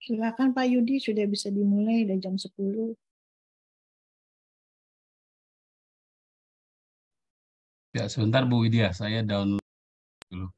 Silakan Pak Yudi, sudah bisa dimulai dari jam 10. Ya, sebentar Bu Widya, saya download dulu.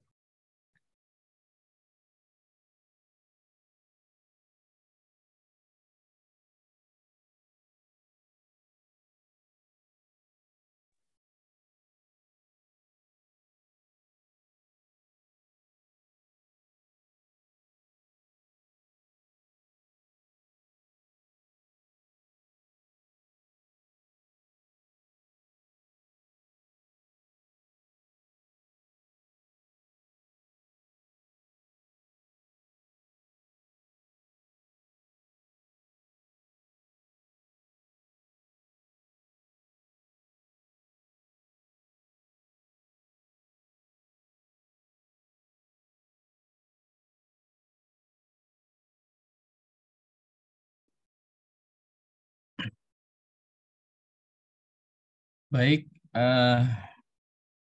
Baik,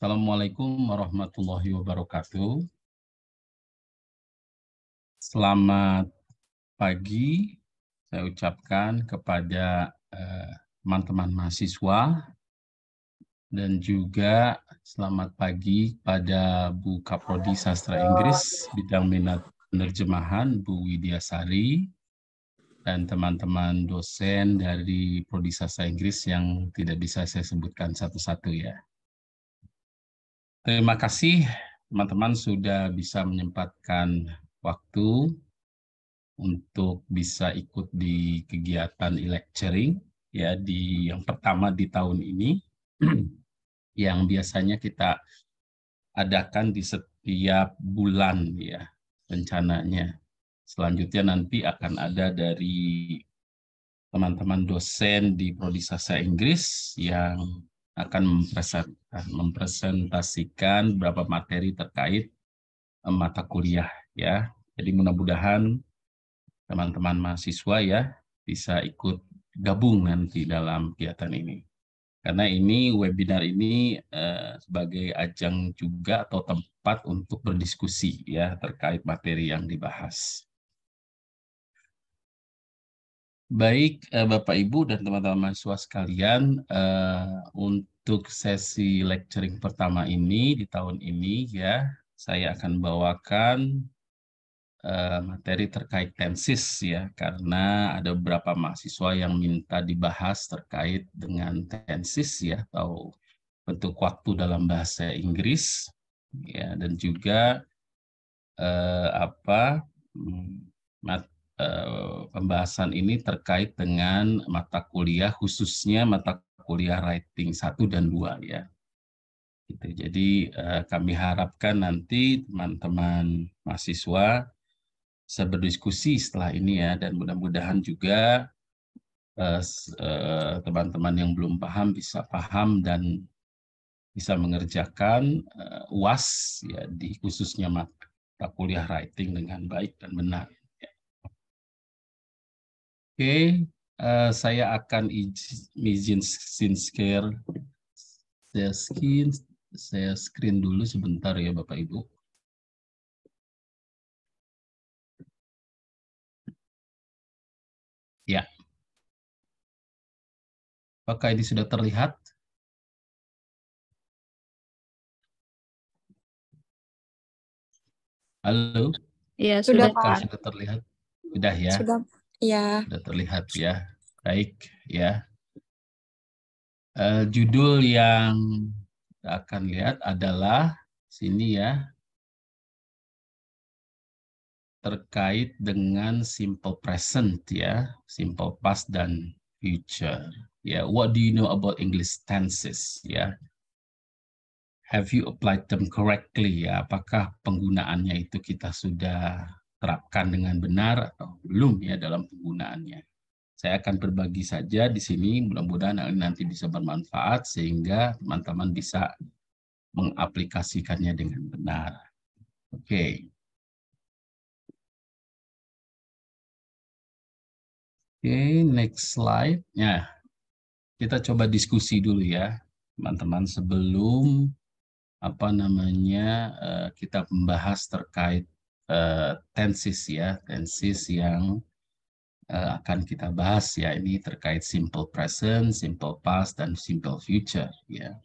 Assalamualaikum warahmatullahi wabarakatuh. Selamat pagi, saya ucapkan kepada teman-teman mahasiswa dan juga selamat pagi pada Bu Kaprodi Sastra Inggris bidang minat penerjemahan Bu Widya Sari dan teman-teman dosen dari Prodi Sastra Inggris yang tidak bisa saya sebutkan satu-satu ya. Terima kasih teman-teman sudah bisa menyempatkan waktu untuk bisa ikut di kegiatan e-lecturing ya di yang pertama di tahun ini yang biasanya kita adakan di setiap bulan ya rencananya. Selanjutnya nanti akan ada dari teman-teman dosen di Prodi Sastra Inggris yang akan mempresentasikan beberapa materi terkait mata kuliah ya. Jadi mudah-mudahan teman-teman mahasiswa ya bisa ikut gabung nanti dalam kegiatan ini. Karena ini webinar ini sebagai ajang juga atau tempat untuk berdiskusi ya terkait materi yang dibahas. Baik Bapak Ibu dan teman-teman mahasiswa sekalian, untuk sesi lecturing pertama ini di tahun ini ya, saya akan bawakan materi terkait tenses ya, karena ada beberapa mahasiswa yang minta dibahas terkait dengan tenses ya, atau bentuk waktu dalam bahasa Inggris ya, dan juga pembahasan ini terkait dengan mata kuliah, khususnya mata kuliah writing 1 dan 2 ya. Gitu. Jadi kami harapkan nanti teman-teman mahasiswa bisa berdiskusi setelah ini ya, dan mudah-mudahan juga teman-teman yang belum paham bisa paham dan bisa mengerjakan UAS ya di khususnya mata kuliah writing dengan baik dan benar. Oke, saya akan izin saya screen dulu sebentar ya Bapak Ibu. Ya. Apakah ini sudah terlihat? Halo? Iya, sudah Apakah Pak. sudah terlihat? Sudah ya? Sudah, ya. Sudah terlihat ya. Baik ya. Judul yang kita akan lihat adalah sini ya, terkait dengan simple present ya, simple past dan future. Ya, what do you know about English tenses ya? Have you applied them correctly ya? Apakah penggunaannya itu kita sudah terapkan dengan benar atau belum ya dalam penggunaannya? Saya akan berbagi saja di sini, mudah-mudahan nanti bisa bermanfaat sehingga teman-teman bisa mengaplikasikannya dengan benar. Oke. Oke, next slide. Ya, kita coba diskusi dulu ya, teman-teman, sebelum apa namanya, kita membahas terkait tenses ya, tenses yang akan kita bahas ya, ini terkait simple present, simple past, dan simple future ya.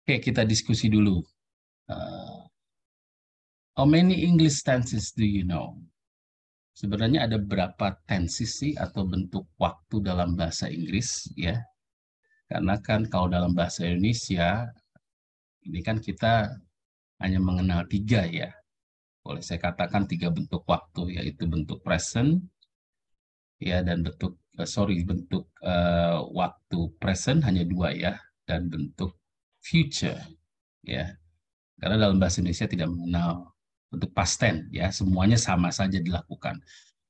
Oke, kita diskusi dulu. How many English tenses do you know? Sebenarnya ada berapa tenses sih atau bentuk waktu dalam bahasa Inggris ya? Karena kan kalau dalam bahasa Indonesia ini kan kita hanya mengenal 3 ya. Boleh saya katakan 3 bentuk waktu, yaitu bentuk present ya, dan bentuk bentuk waktu present hanya 2 ya, dan bentuk future ya. Karena dalam bahasa Indonesia tidak mengenal bentuk past tense ya, semuanya sama saja dilakukan.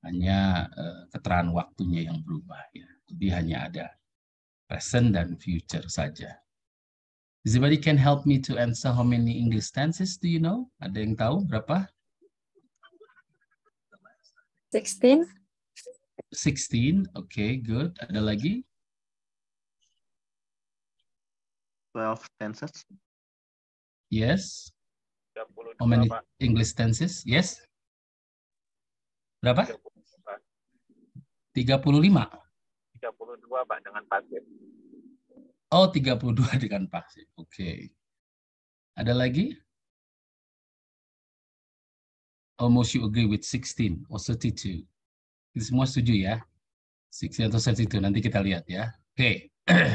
Hanya keterangan waktunya yang berubah ya. Jadi hanya ada present dan future saja. Does anybody can help me to answer how many English tenses do you know? Ada yang tahu berapa? 16. 16. Okay, good. Ada lagi? 12 tenses. Yes. 32, How many Pak. English tenses? Yes. Berapa? 35. 32, Pak, dengan pasif. Oh, 32 dengan pasif. Oke. Okay. Ada lagi? Almost you agree with 16 or 32. Ini semua setuju ya? 16 atau 32, nanti kita lihat ya. Oke. Okay.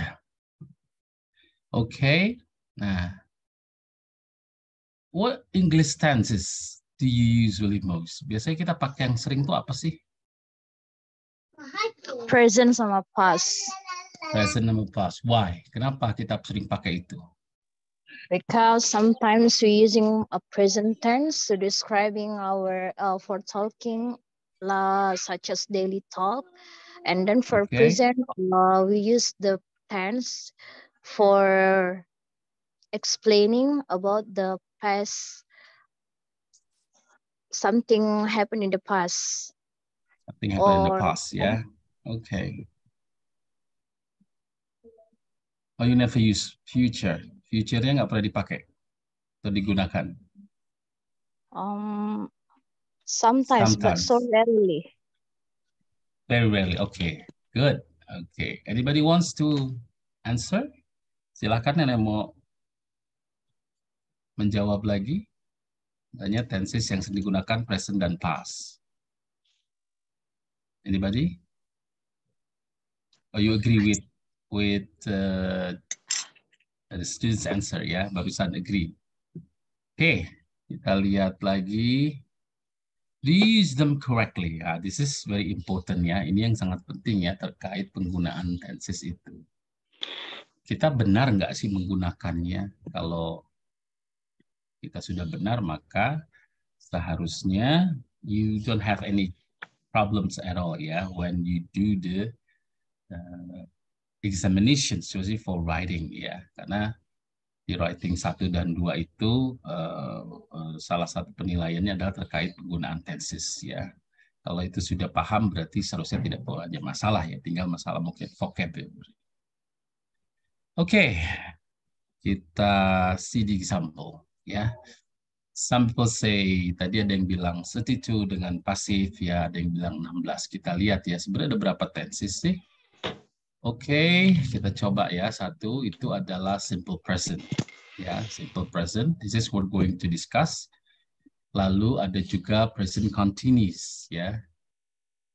Oke. Nah. What English tenses do you usually most? Biasanya kita pakai yang sering tuh apa sih? Present sama past. Present sama past. Why? Kenapa kita sering pakai itu? Because sometimes we using a present tense to describing our for talking such as daily talk, and then for present we use the tense for explaining about the past, something happened in the past. Something happened in the past, yeah. Okay. Oh, you never use future. Future-nya nggak pernah dipakai atau digunakan. Sometimes, but so rarely. Very rarely. Okay, good. Okay. Anybody wants to answer? Silakan yang mau menjawab lagi. Tanya tenses yang sering digunakan present dan past. Anybody? Or you agree with the student's answer ya? Barusan agree. Okay, kita lihat lagi. Use them correctly. This is very important ya. Ini yang sangat penting ya terkait penggunaan tenses itu. Kita benar nggak sih menggunakannya? Kalau kita sudah benar, maka seharusnya you don't have any problems at all ya when you do the examination, especially for writing ya. Karena di writing 1 dan 2 itu salah satu penilaiannya adalah terkait penggunaan tenses ya. Kalau itu sudah paham berarti seharusnya tidak ada masalah ya, tinggal masalah mungkin vocabulary. Oke. Kita see the example ya. Some people say, tadi ada yang bilang 32 dengan pasif ya, ada yang bilang 16. Kita lihat ya, sebenarnya ada berapa tenses sih? Oke, kita coba ya. Satu itu adalah simple present. Ya, simple present. This is what we're going to discuss. Lalu ada juga present continuous ya.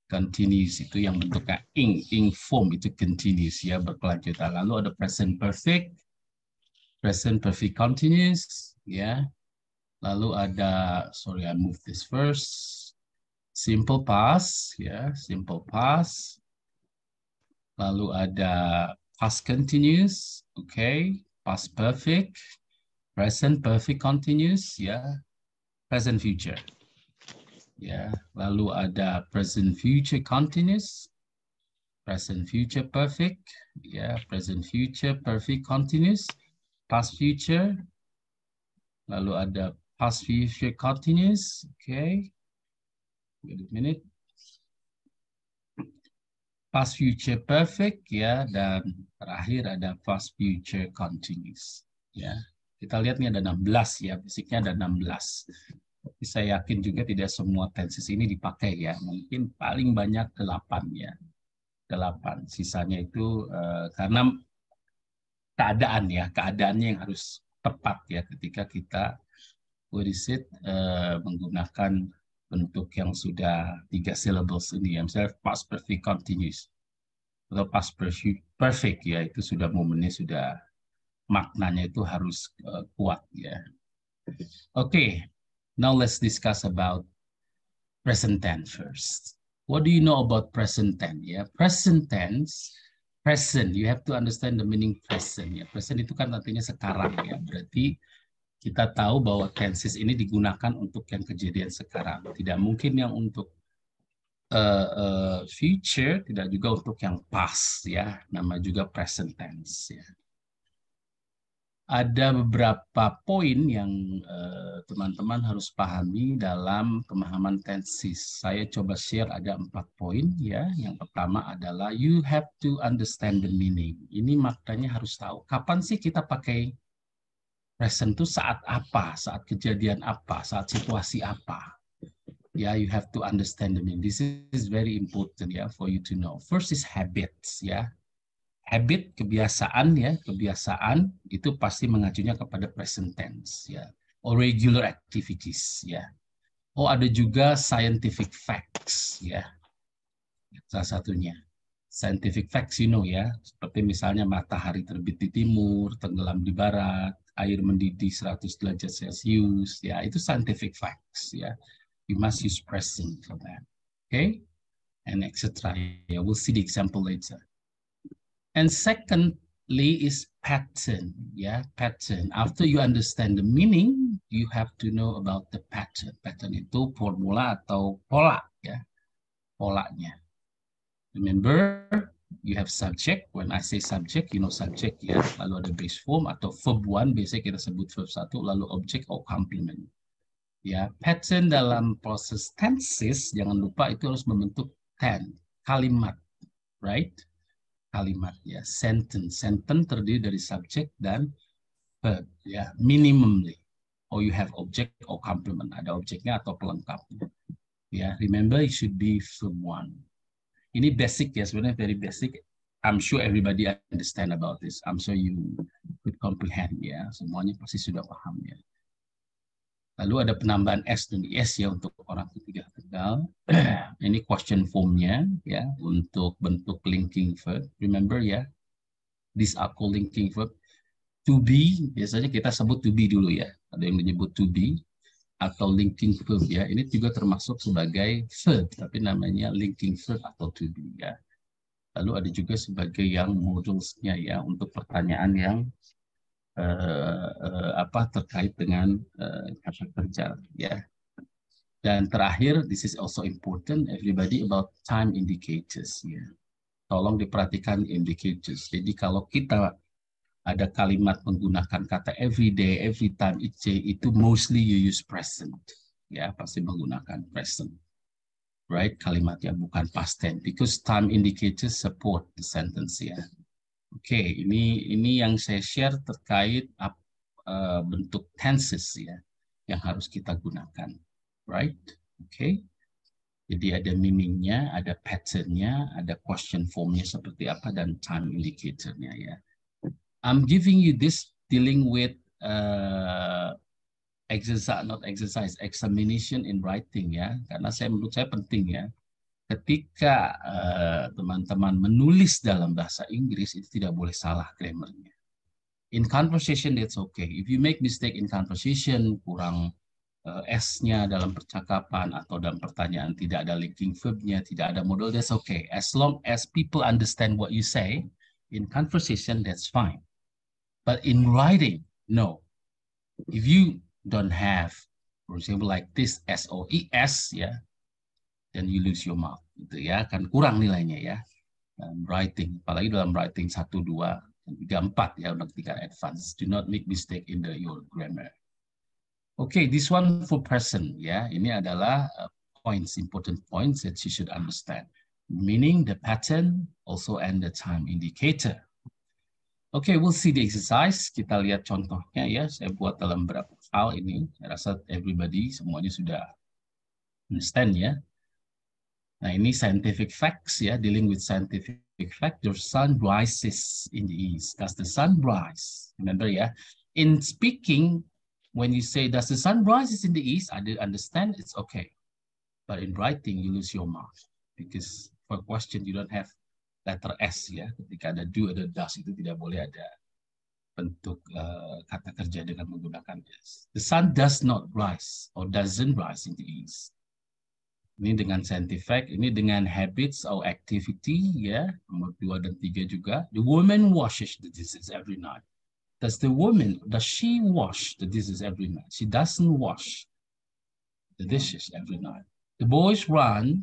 Continuous itu yang bentuknya ing form itu continuous ya, berkelanjutan. Lalu ada present perfect continuous ya. Lalu ada, sorry I move this first. Simple past ya, simple past. Lalu ada past continuous, okay, past perfect, present perfect continuous, ya, present future, ya. Lalu ada present future continuous, present future perfect, ya, present future perfect continuous, past future. Lalu ada past future continuous, okay. Wait a minute. Past future perfect ya, dan terakhir ada past future continuous ya. Kita lihat nih ada 16 ya, basicnya ada 16. Tapi saya yakin juga tidak semua tenses ini dipakai ya. Mungkin paling banyak 8 ya. 8. Sisanya itu karena keadaan ya, keadaannya yang harus tepat ya ketika kita menggunakan bentuk yang sudah 3 syllables ini ya. Misalnya past perfect continuous atau past perfect ya, itu sudah momennya sudah maknanya itu harus kuat ya. Okay, now let's discuss about present tense first. What do you know about present tense? Ya, present tense, present. You have to understand the meaning present. Ya, present itu kan artinya sekarang ya. Berarti kita tahu bahwa tenses ini digunakan untuk yang kejadian sekarang. Tidak mungkin yang untuk future, tidak juga untuk yang past ya. Nama juga present tense ya. Ada beberapa poin yang teman-teman harus pahami dalam pemahaman tenses. Saya coba share ada 4 poin ya. Yang pertama adalah you have to understand the meaning. Ini maknanya harus tahu. Kapan sih kita pakai present itu, saat apa, saat kejadian apa, saat situasi apa. Ya, you have to understand the meaning. This is very important ya for you to know. First is habits ya. Habit, kebiasaan ya, kebiasaan itu pasti mengacunya kepada present tense ya, or regular activities ya. Oh, ada juga scientific facts ya, salah satunya scientific facts you know ya, seperti misalnya matahari terbit di timur, tenggelam di barat, air mendidih 100 derajat Celcius ya, itu scientific facts ya. You must use present for that, okay, and etc. Yeah, we'll see the example later. And secondly is pattern, yeah, pattern. After you understand the meaning, you have to know about the pattern. Pattern itu formula atau pola, ya, polanya. Remember, you have subject. When I say subject, you know subject, ya. Lalu ada base form atau verb one, biasanya kita sebut verb 1, lalu object or complement. Ya, pattern dalam proses tenses, jangan lupa itu harus membentuk kalimat, right? Kalimat ya, sentence terdiri dari subjek dan verb ya, minimally, or you have object or complement, ada objeknya atau pelengkapnya ya. Remember it should be verb one. Ini basic ya, sebenarnya very basic. I'm sure everybody understand about this. I'm sure you could comprehend ya, semuanya pasti sudah paham ya. Lalu ada penambahan S dan IS ya untuk orang ketiga tunggal. Ini question formnya ya untuk bentuk linking verb. Remember ya, these are called linking verb. To be, biasanya kita sebut to be dulu ya. Ada yang menyebut to be atau linking verb ya. Ini juga termasuk sebagai verb, tapi namanya linking verb atau to be ya. Lalu ada juga sebagai yang modulsnya ya untuk pertanyaan yang terkait dengan kata kerja ya. Dan terakhir, this is also important, everybody, about time indicators ya. Tolong diperhatikan indicators. Jadi kalau kita ada kalimat menggunakan kata every day, every time, each day, itu mostly you use present ya, pasti menggunakan present, right? Kalimatnya bukan past tense, because time indicators support the sentence ya. Oke, ini yang saya share terkait bentuk tenses ya yang harus kita gunakan, right? Oke, jadi ada meaningnya, ada patternnya, ada question formnya seperti apa, dan time indicatornya ya. I'm giving you this dealing with examination in writing ya, karena menurut saya penting ya. Ketika teman-teman menulis dalam bahasa Inggris, itu tidak boleh salah grammarnya. In conversation, that's okay. If you make mistake in conversation, kurang S-nya dalam percakapan, atau dalam pertanyaan tidak ada linking verb-nya, tidak ada modal, that's okay. As long as people understand what you say, in conversation, that's fine. But in writing, no. If you don't have, for example, like this, SOES, ya, then you lose your mark, gitu ya, kan kurang nilainya ya. Writing, apalagi dalam writing 1, 2, 3, 4 ya, untuk tingkat advance. Do not make mistake in your grammar. Okay, this one for present ya. Ini adalah important points that you should understand. Meaning, the pattern, also and the time indicator. Okay, we'll see the exercise. Kita lihat contohnya ya. Saya buat dalam beberapa hal ini. Saya rasa everybody semuanya sudah understand ya. Nah, ini scientific facts ya, dealing with scientific fact. The sun rises in the east. Does the sun rise? Remember ya. In speaking, when you say does the sun rises in the east, I did understand, it's okay. But in writing, you lose your mark because for a question you don't have letter S ya. Ketika ada do, ada does itu tidak boleh ada bentuk kata kerja dengan menggunakan this. The sun does not rise or doesn't rise in the east. Ini dengan scientific, ini dengan habits or activity ya. Nomor 2 dan 3 juga. The woman washes the dishes every night. Does she wash the dishes every night? She doesn't wash the dishes every night. The boys run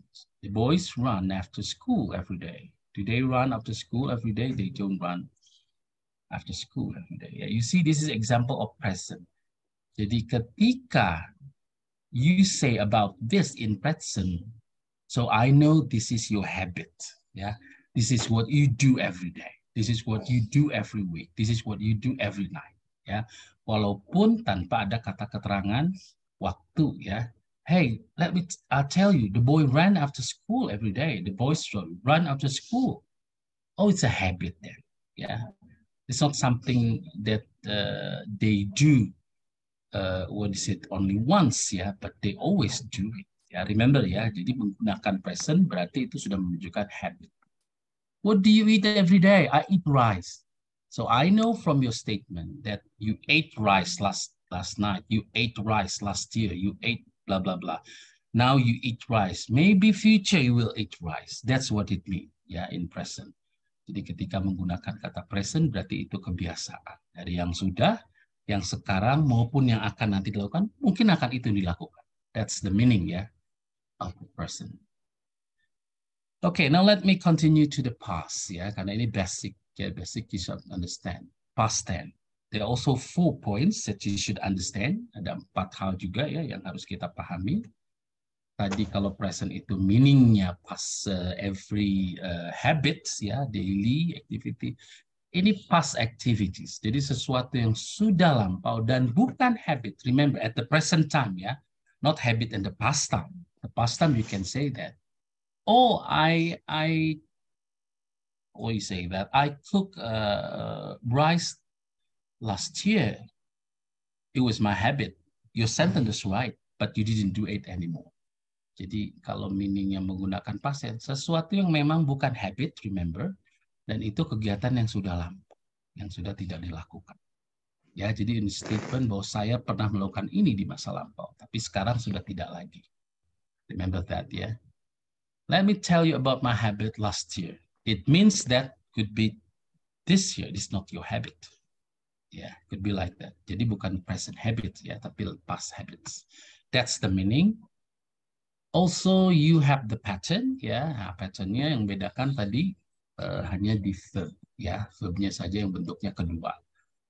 after school every day. Do they run after school every day? They don't run after school every day. Yeah, you see, this is example of present. Jadi ketika you say about this in present, so I know this is your habit. Yeah, this is what you do every day. This is what you do every week. This is what you do every night. Ya, walaupun tanpa ada kata keterangan waktu ya. Hey, I'll tell you, the boy ran after school every day. The boys run after school. Oh, it's a habit then. Yeah, it's not something that they do. Only once ya, but they always do it. Ya, remember ya. Jadi menggunakan present berarti itu sudah menunjukkan habit. What do you eat every day? I eat rice. So I know from your statement that you ate rice last night. You ate rice last year. You ate blah, blah, blah. Now you eat rice. Maybe future you will eat rice. That's what it means ya, in present. Jadi ketika menggunakan kata present berarti itu kebiasaan. Dari yang sudah, yang sekarang maupun yang akan nanti dilakukan, mungkin akan itu dilakukan. That's the meaning ya, of the present. Okay, now let me continue to the past ya, karena ini basic ya, basic you should understand. Past tense. There are also 4 points that you should understand. Ada 4 hal juga ya yang harus kita pahami. Tadi kalau present itu meaningnya past every habits ya, daily activity. Ini past activities. Jadi sesuatu yang sudah lampau dan bukan habit. Remember at the present time ya, not habit in the past time. The past time you can say that. Oh, I cook rice last year. It was my habit. Your sentence is right, but you didn't do it anymore. Jadi kalau meaningnya menggunakan past tense, sesuatu yang memang bukan habit, remember, dan itu kegiatan yang sudah lampau, yang sudah tidak dilakukan. Ya, jadi ini statement bahwa saya pernah melakukan ini di masa lampau, tapi sekarang sudah tidak lagi. Remember that ya. Let me tell you about my habit last year. It means that could be this year. It's not your habit. Yeah, could be like that. Jadi bukan present habit ya, tapi past habits. That's the meaning. Also, you have the pattern ya. Nah, patternnya yang bedakan tadi hanya di verb ya. Verbnya saja yang bentuknya kedua.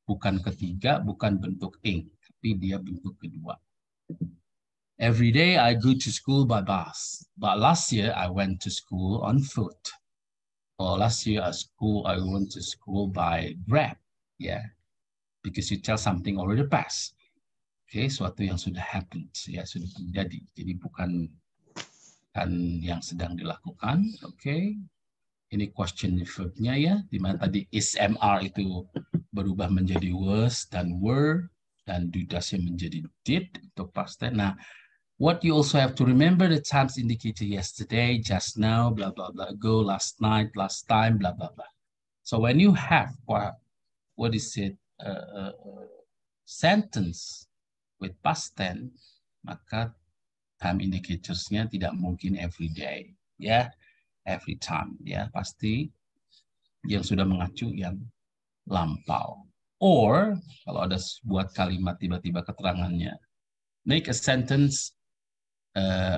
Bukan ketiga, bukan bentuk ing, tapi dia bentuk kedua. Every day I go to school by bus, but last year I went to school on foot. Or last year I went to school by Grab, yeah, because you tell something already past. Okay, suatu yang sudah happened, ya sudah terjadi. Jadi bukan kan yang sedang dilakukan. Okay, ini question verbnya ya, di mana tadi is MR itu berubah menjadi was dan were, dan do does-nya menjadi did untuk past tense. Nah, what you also have to remember the times indicated yesterday, just now, blah, blah, blah, ago, last night, last time, blah, blah, blah. So when you have, sentence with past tense, maka time indicators-nya tidak mungkin every day, ya, every time, ya, pasti yang sudah mengacu yang lampau. Or, kalau ada buat kalimat tiba-tiba keterangannya, make a sentence,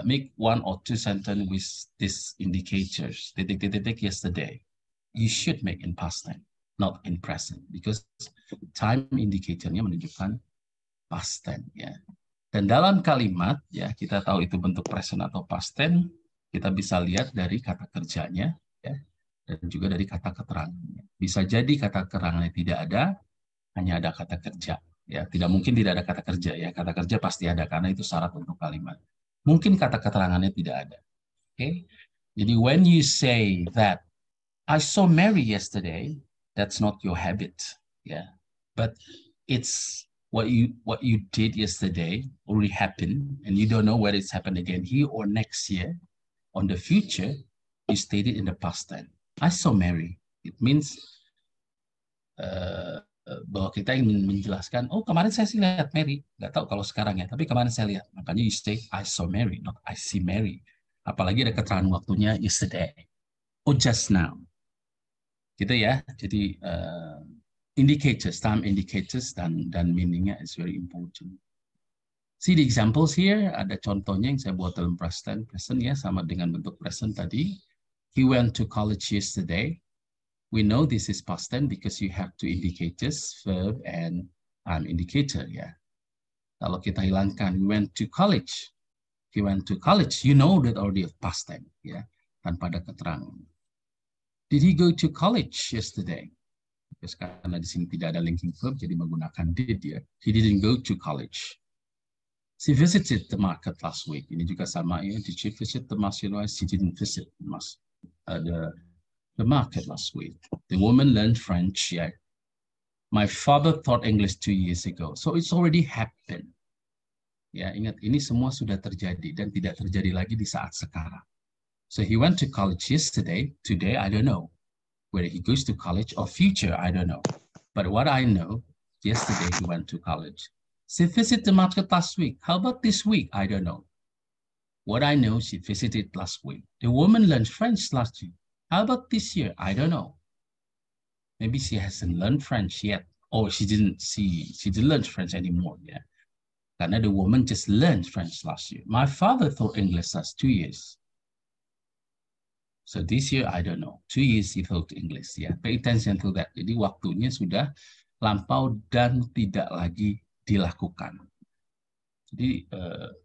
make 1 or 2 sentence with these indicators. Titik yesterday. You should make in past tense, not in present, because time indicator-nya menunjukkan past tense. Ya. Dan dalam kalimat, ya kita tahu itu bentuk present atau past tense. Kita bisa lihat dari kata kerjanya. Ya. dan juga dari kata keterangannya. Bisa jadi kata keterangannya tidak ada, hanya ada kata kerja. Ya, tidak mungkin tidak ada kata kerja ya. Kata kerja pasti ada karena itu syarat untuk kalimat. Mungkin kata keterangannya tidak ada. Oke. Jadi when you say that I saw Mary yesterday, that's not your habit, yeah. But it's what you did yesterday already happened, and you don't know whether it's happened again here or next year. On the future, you stated in the past tense. I saw Mary. It means bahwa kita ingin menjelaskan, oh kemarin saya sih lihat Mary, nggak tahu kalau sekarang ya, tapi kemarin saya lihat. Makanya you say I saw Mary, not I see Mary. Apalagi ada keterangan waktunya yesterday, or just now. Gitu ya. Jadi indicators, time indicators dan meaningnya is very important. See the examples here. Ada contohnya yang saya buat dalam present ya, sama dengan bentuk present tadi. He went to college yesterday. We know this is past tense because you have two indicators, verb and time indicator ya. Kalau kita hilangkan we went to college, he went to college, you know that already of past tense ya, tanpa ada keterangan. Did he go to college yesterday? Because karena di sini tidak ada linking verb, jadi menggunakan did ya. He didn't go to college. She visited the market last week. Ini juga sama ya. Did she visit the market? She didn't visit the market last week. The woman learned French. Yeah. My father taught English 2 years ago. So it's already happened. Ya, ingat ini semua sudah terjadi dan tidak terjadi lagi di saat sekarang. So he went to college yesterday. Today, I don't know. Whether he goes to college or future, I don't know. But what I know, yesterday he went to college. She visited the market last week. How about this week? I don't know. What I know, she visited last week. The woman learned French last year. How about this year? I don't know. Maybe she hasn't learned French yet, or she didn't learn French anymore. Yeah, karena the woman just learned French last year. My father taught English last 2 years. So this year, I don't know. 2 years he taught English. Ya, pay attention to that. Jadi waktunya sudah lampau dan tidak lagi dilakukan. Jadi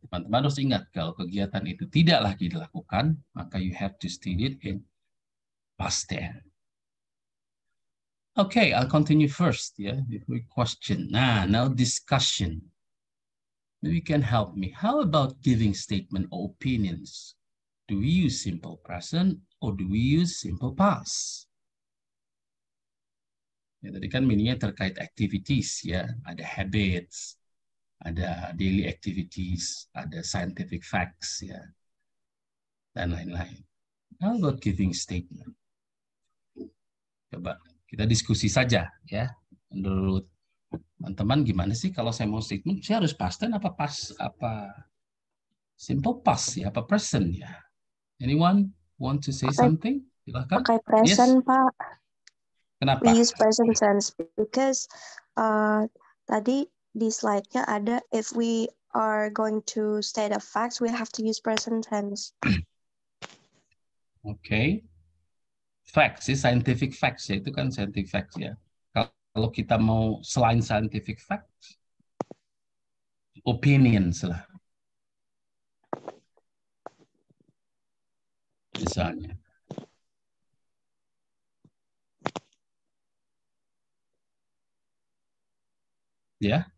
teman-teman harus ingat kalau kegiatan itu tidak lagi dilakukan, maka you have to state it in past tense. Okay, I'll continue first. Yeah, with question. Now discussion. Maybe you can help me. How about giving statement or opinions? Do we use simple present or do we use simple past? Ya, tadi kan meaningnya terkait activities ya, ada habits, ada daily activities, ada scientific facts ya, dan lain-lain. How about giving statement? Coba kita diskusi saja ya. Menurut teman-teman gimana sih kalau saya mau statement? Saya harus past tense apa simple past ya, apa present ya? Anyone want to say something? Silakan. Pakai present, Yes. Pak. Kenapa? We use present tense because tadi di slide-nya ada if we are going to state a facts, we have to use present tense. Okay. Facts, scientific facts ya, itu kan scientific facts ya. Kalau kita mau selain scientific facts, opinions lah. Misalnya. Ya,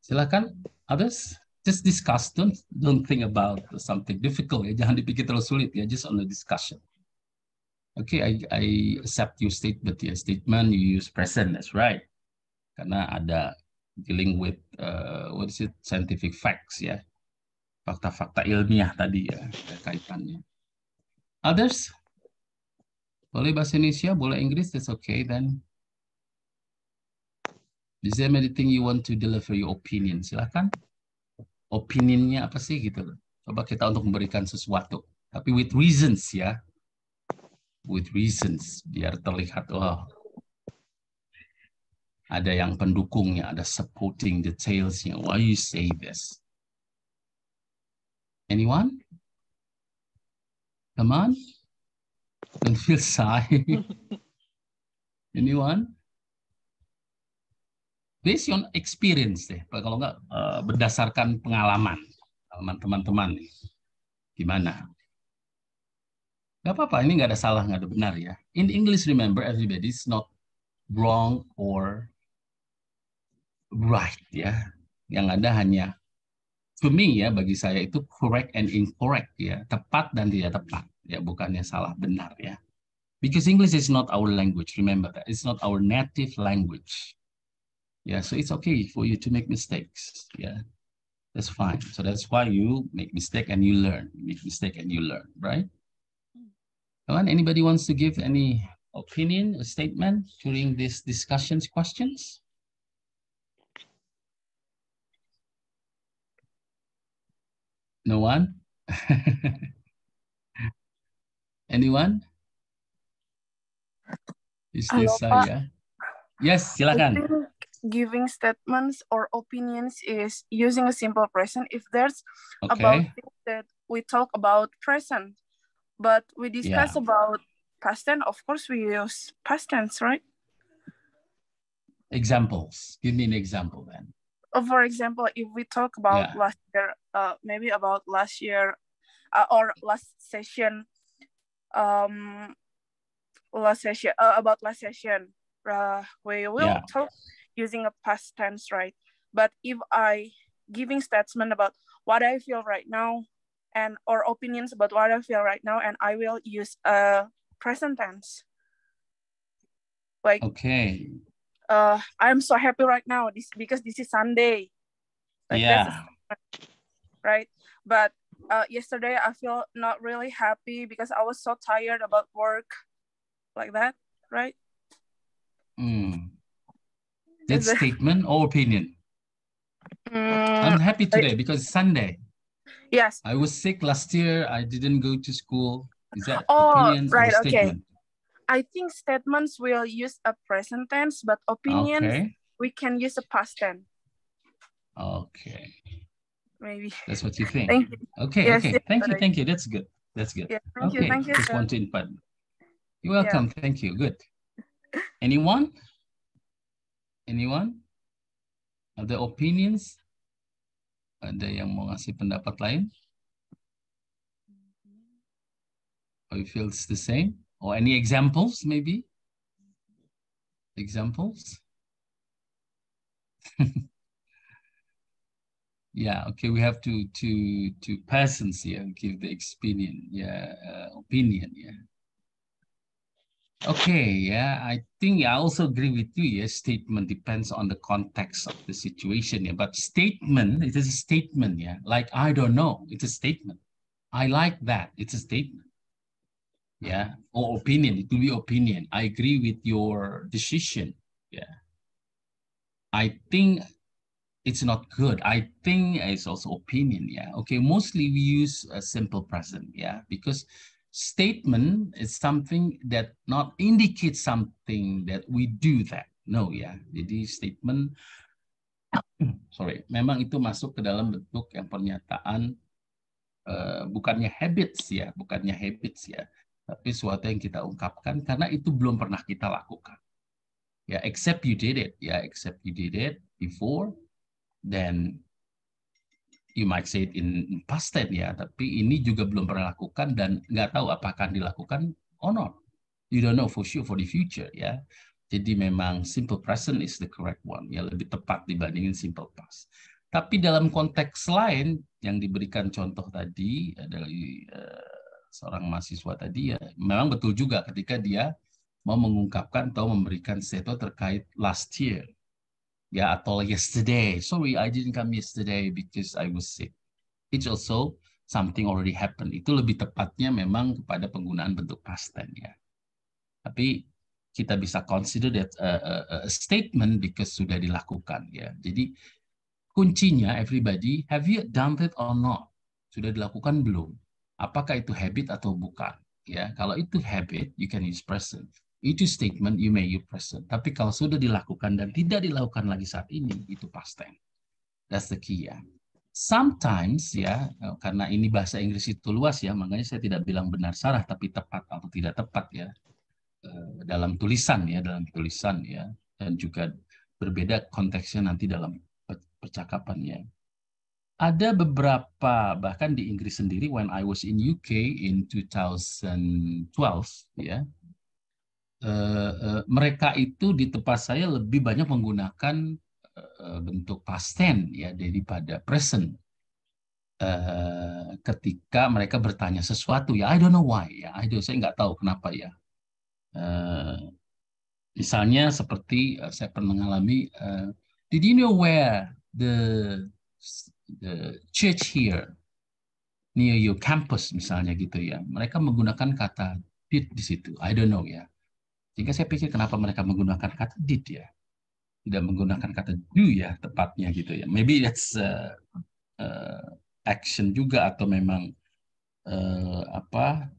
silakan. Others, just discuss. Don't think about something difficult ya. Jangan dipikir terlalu sulit ya. Just on the discussion. Okay, I accept your statement ya. Statement you use present, that's right. Karena ada dealing with what is it, scientific facts ya. Fakta-fakta ilmiah tadi ya, kaitannya. Others? Boleh bahasa Indonesia, boleh Inggris, that's okay then. Is there anything you want to deliver your opinion? Silakan. Opinionnya apa sih gitu loh. Coba kita untuk memberikan sesuatu. Tapi with reasons ya. With reasons. Biar terlihat, oh, ada yang pendukungnya, ada supporting detailsnya. Why you say this? Anyone? Come on. Don't feel shy. Anyone? Based on experience deh, kalau nggak berdasarkan pengalaman teman-teman nih, gimana? Gak apa-apa, ini nggak ada salah, nggak ada benar ya. In English, remember, everybody is not wrong or right ya. Yang ada hanya, to me ya, bagi saya itu correct and incorrect ya. Tepat dan tidak tepat ya, bukannya salah benar ya. Because English is not our language, remember that. It's not our native language. Yeah, so it's okay for you to make mistakes. Yeah, that's fine. So that's why you make mistake and you learn. You make mistake and you learn, right? Come on, anybody wants to give any opinion, a statement during this discussions, questions? No one? Anyone? Is this Halo, Pak. saya? Yes, I silakan. think giving statements or opinions is using a simple present if there's about Okay. things that we talk about present, but we discuss Yeah. about past tense. Of course, we use past tense, right? Examples. Give me an example then. For example, if we talk about Yeah. last year, maybe about last year or last session, about last session, we will Yeah. talk using a past tense, right? But if I giving statement about what I feel right now and or opinions about what I feel right now, and I will use a present tense. Like, Okay. I'm so happy right now because this is Sunday. Like, that's Yeah. right? But yesterday I feel not really happy because I was so tired about work, like that, right? That's Is it- statement or opinion? I'm happy today because it's Sunday. Yes. I was sick last year. I didn't go to school. Is that Oh, opinion or right, okay. statement? I think statements will use a present tense, but opinions, Okay. we can use a past tense. Okay. Maybe. That's what you think. Thank you. Okay, Yes, okay. yes, Thank you, right. thank you. That's good. That's good. Yeah, thank you, Okay, thank you, just sir. want to input. You're welcome. Thank you. Good. Anyone? Anyone? Ada opinions? Ada yang mau ngasih pendapat lain? Or you feel it's the same? Or any examples maybe? Examples? Yeah, okay, we have to persons here give the opinion. Yeah, opinion. Yeah. Okay, yeah, I think I also agree with you. Yes, statement depends on the context of the situation. Yeah, but statement, it is a statement. Yeah, like I don't know, it's a statement. I like that, it's a statement. Yeah, or opinion, it will be opinion. I agree with your decision. Yeah, I think it's not good. I think it's also opinion. Yeah, okay. Mostly we use a simple present. Yeah, because statement is something that not indicates something that we do that. No, ya. Jadi statement, sorry, memang itu masuk ke dalam bentuk yang pernyataan, bukannya habits ya, tapi suatu yang kita ungkapkan karena itu belum pernah kita lakukan. Ya, except you did it, ya, except you did it before, then you might say it in past tense ya, tapi ini juga belum pernah lakukan dan nggak tahu apakah dilakukan or not. You don't know for sure for the future ya. Jadi memang simple present is the correct one ya, lebih tepat dibandingin simple past. Tapi dalam konteks lain yang diberikan contoh tadi dari seorang mahasiswa tadi ya, memang betul juga ketika dia mau mengungkapkan atau memberikan statement terkait last year. Ya, atau yesterday. Sorry, I didn't come yesterday because I was sick. It's also something already happened. Itu lebih tepatnya memang kepada penggunaan bentuk past tense ya. Tapi kita bisa consider that a statement because sudah dilakukan ya. Jadi kuncinya everybody, have you done it or not? Sudah dilakukan belum? Apakah itu habit atau bukan? Ya, kalau itu habit, you can use present. Itu statement, you may use present. Tapi kalau sudah dilakukan dan tidak dilakukan lagi saat ini, itu past tense. That's the key ya. Sometimes ya, karena ini bahasa Inggris itu luas ya, makanya saya tidak bilang benar salah, tapi tepat atau tidak tepat ya. Dalam tulisan ya, dan juga berbeda konteksnya nanti dalam percakapannya. Ada beberapa, bahkan di Inggris sendiri, when I was in UK in 2012, ya, mereka itu di tempat saya lebih banyak menggunakan bentuk past tense ya daripada present. Ketika mereka bertanya sesuatu, ya I don't know why, ya saya nggak tahu kenapa ya. Misalnya seperti saya pernah mengalami, did you know where the church here near your campus misalnya gitu ya. Mereka menggunakan kata did di situ. I don't know ya. Sehingga saya pikir kenapa mereka menggunakan kata did ya. Tidak menggunakan kata do ya tepatnya gitu ya. Maybe that's action juga atau memang apa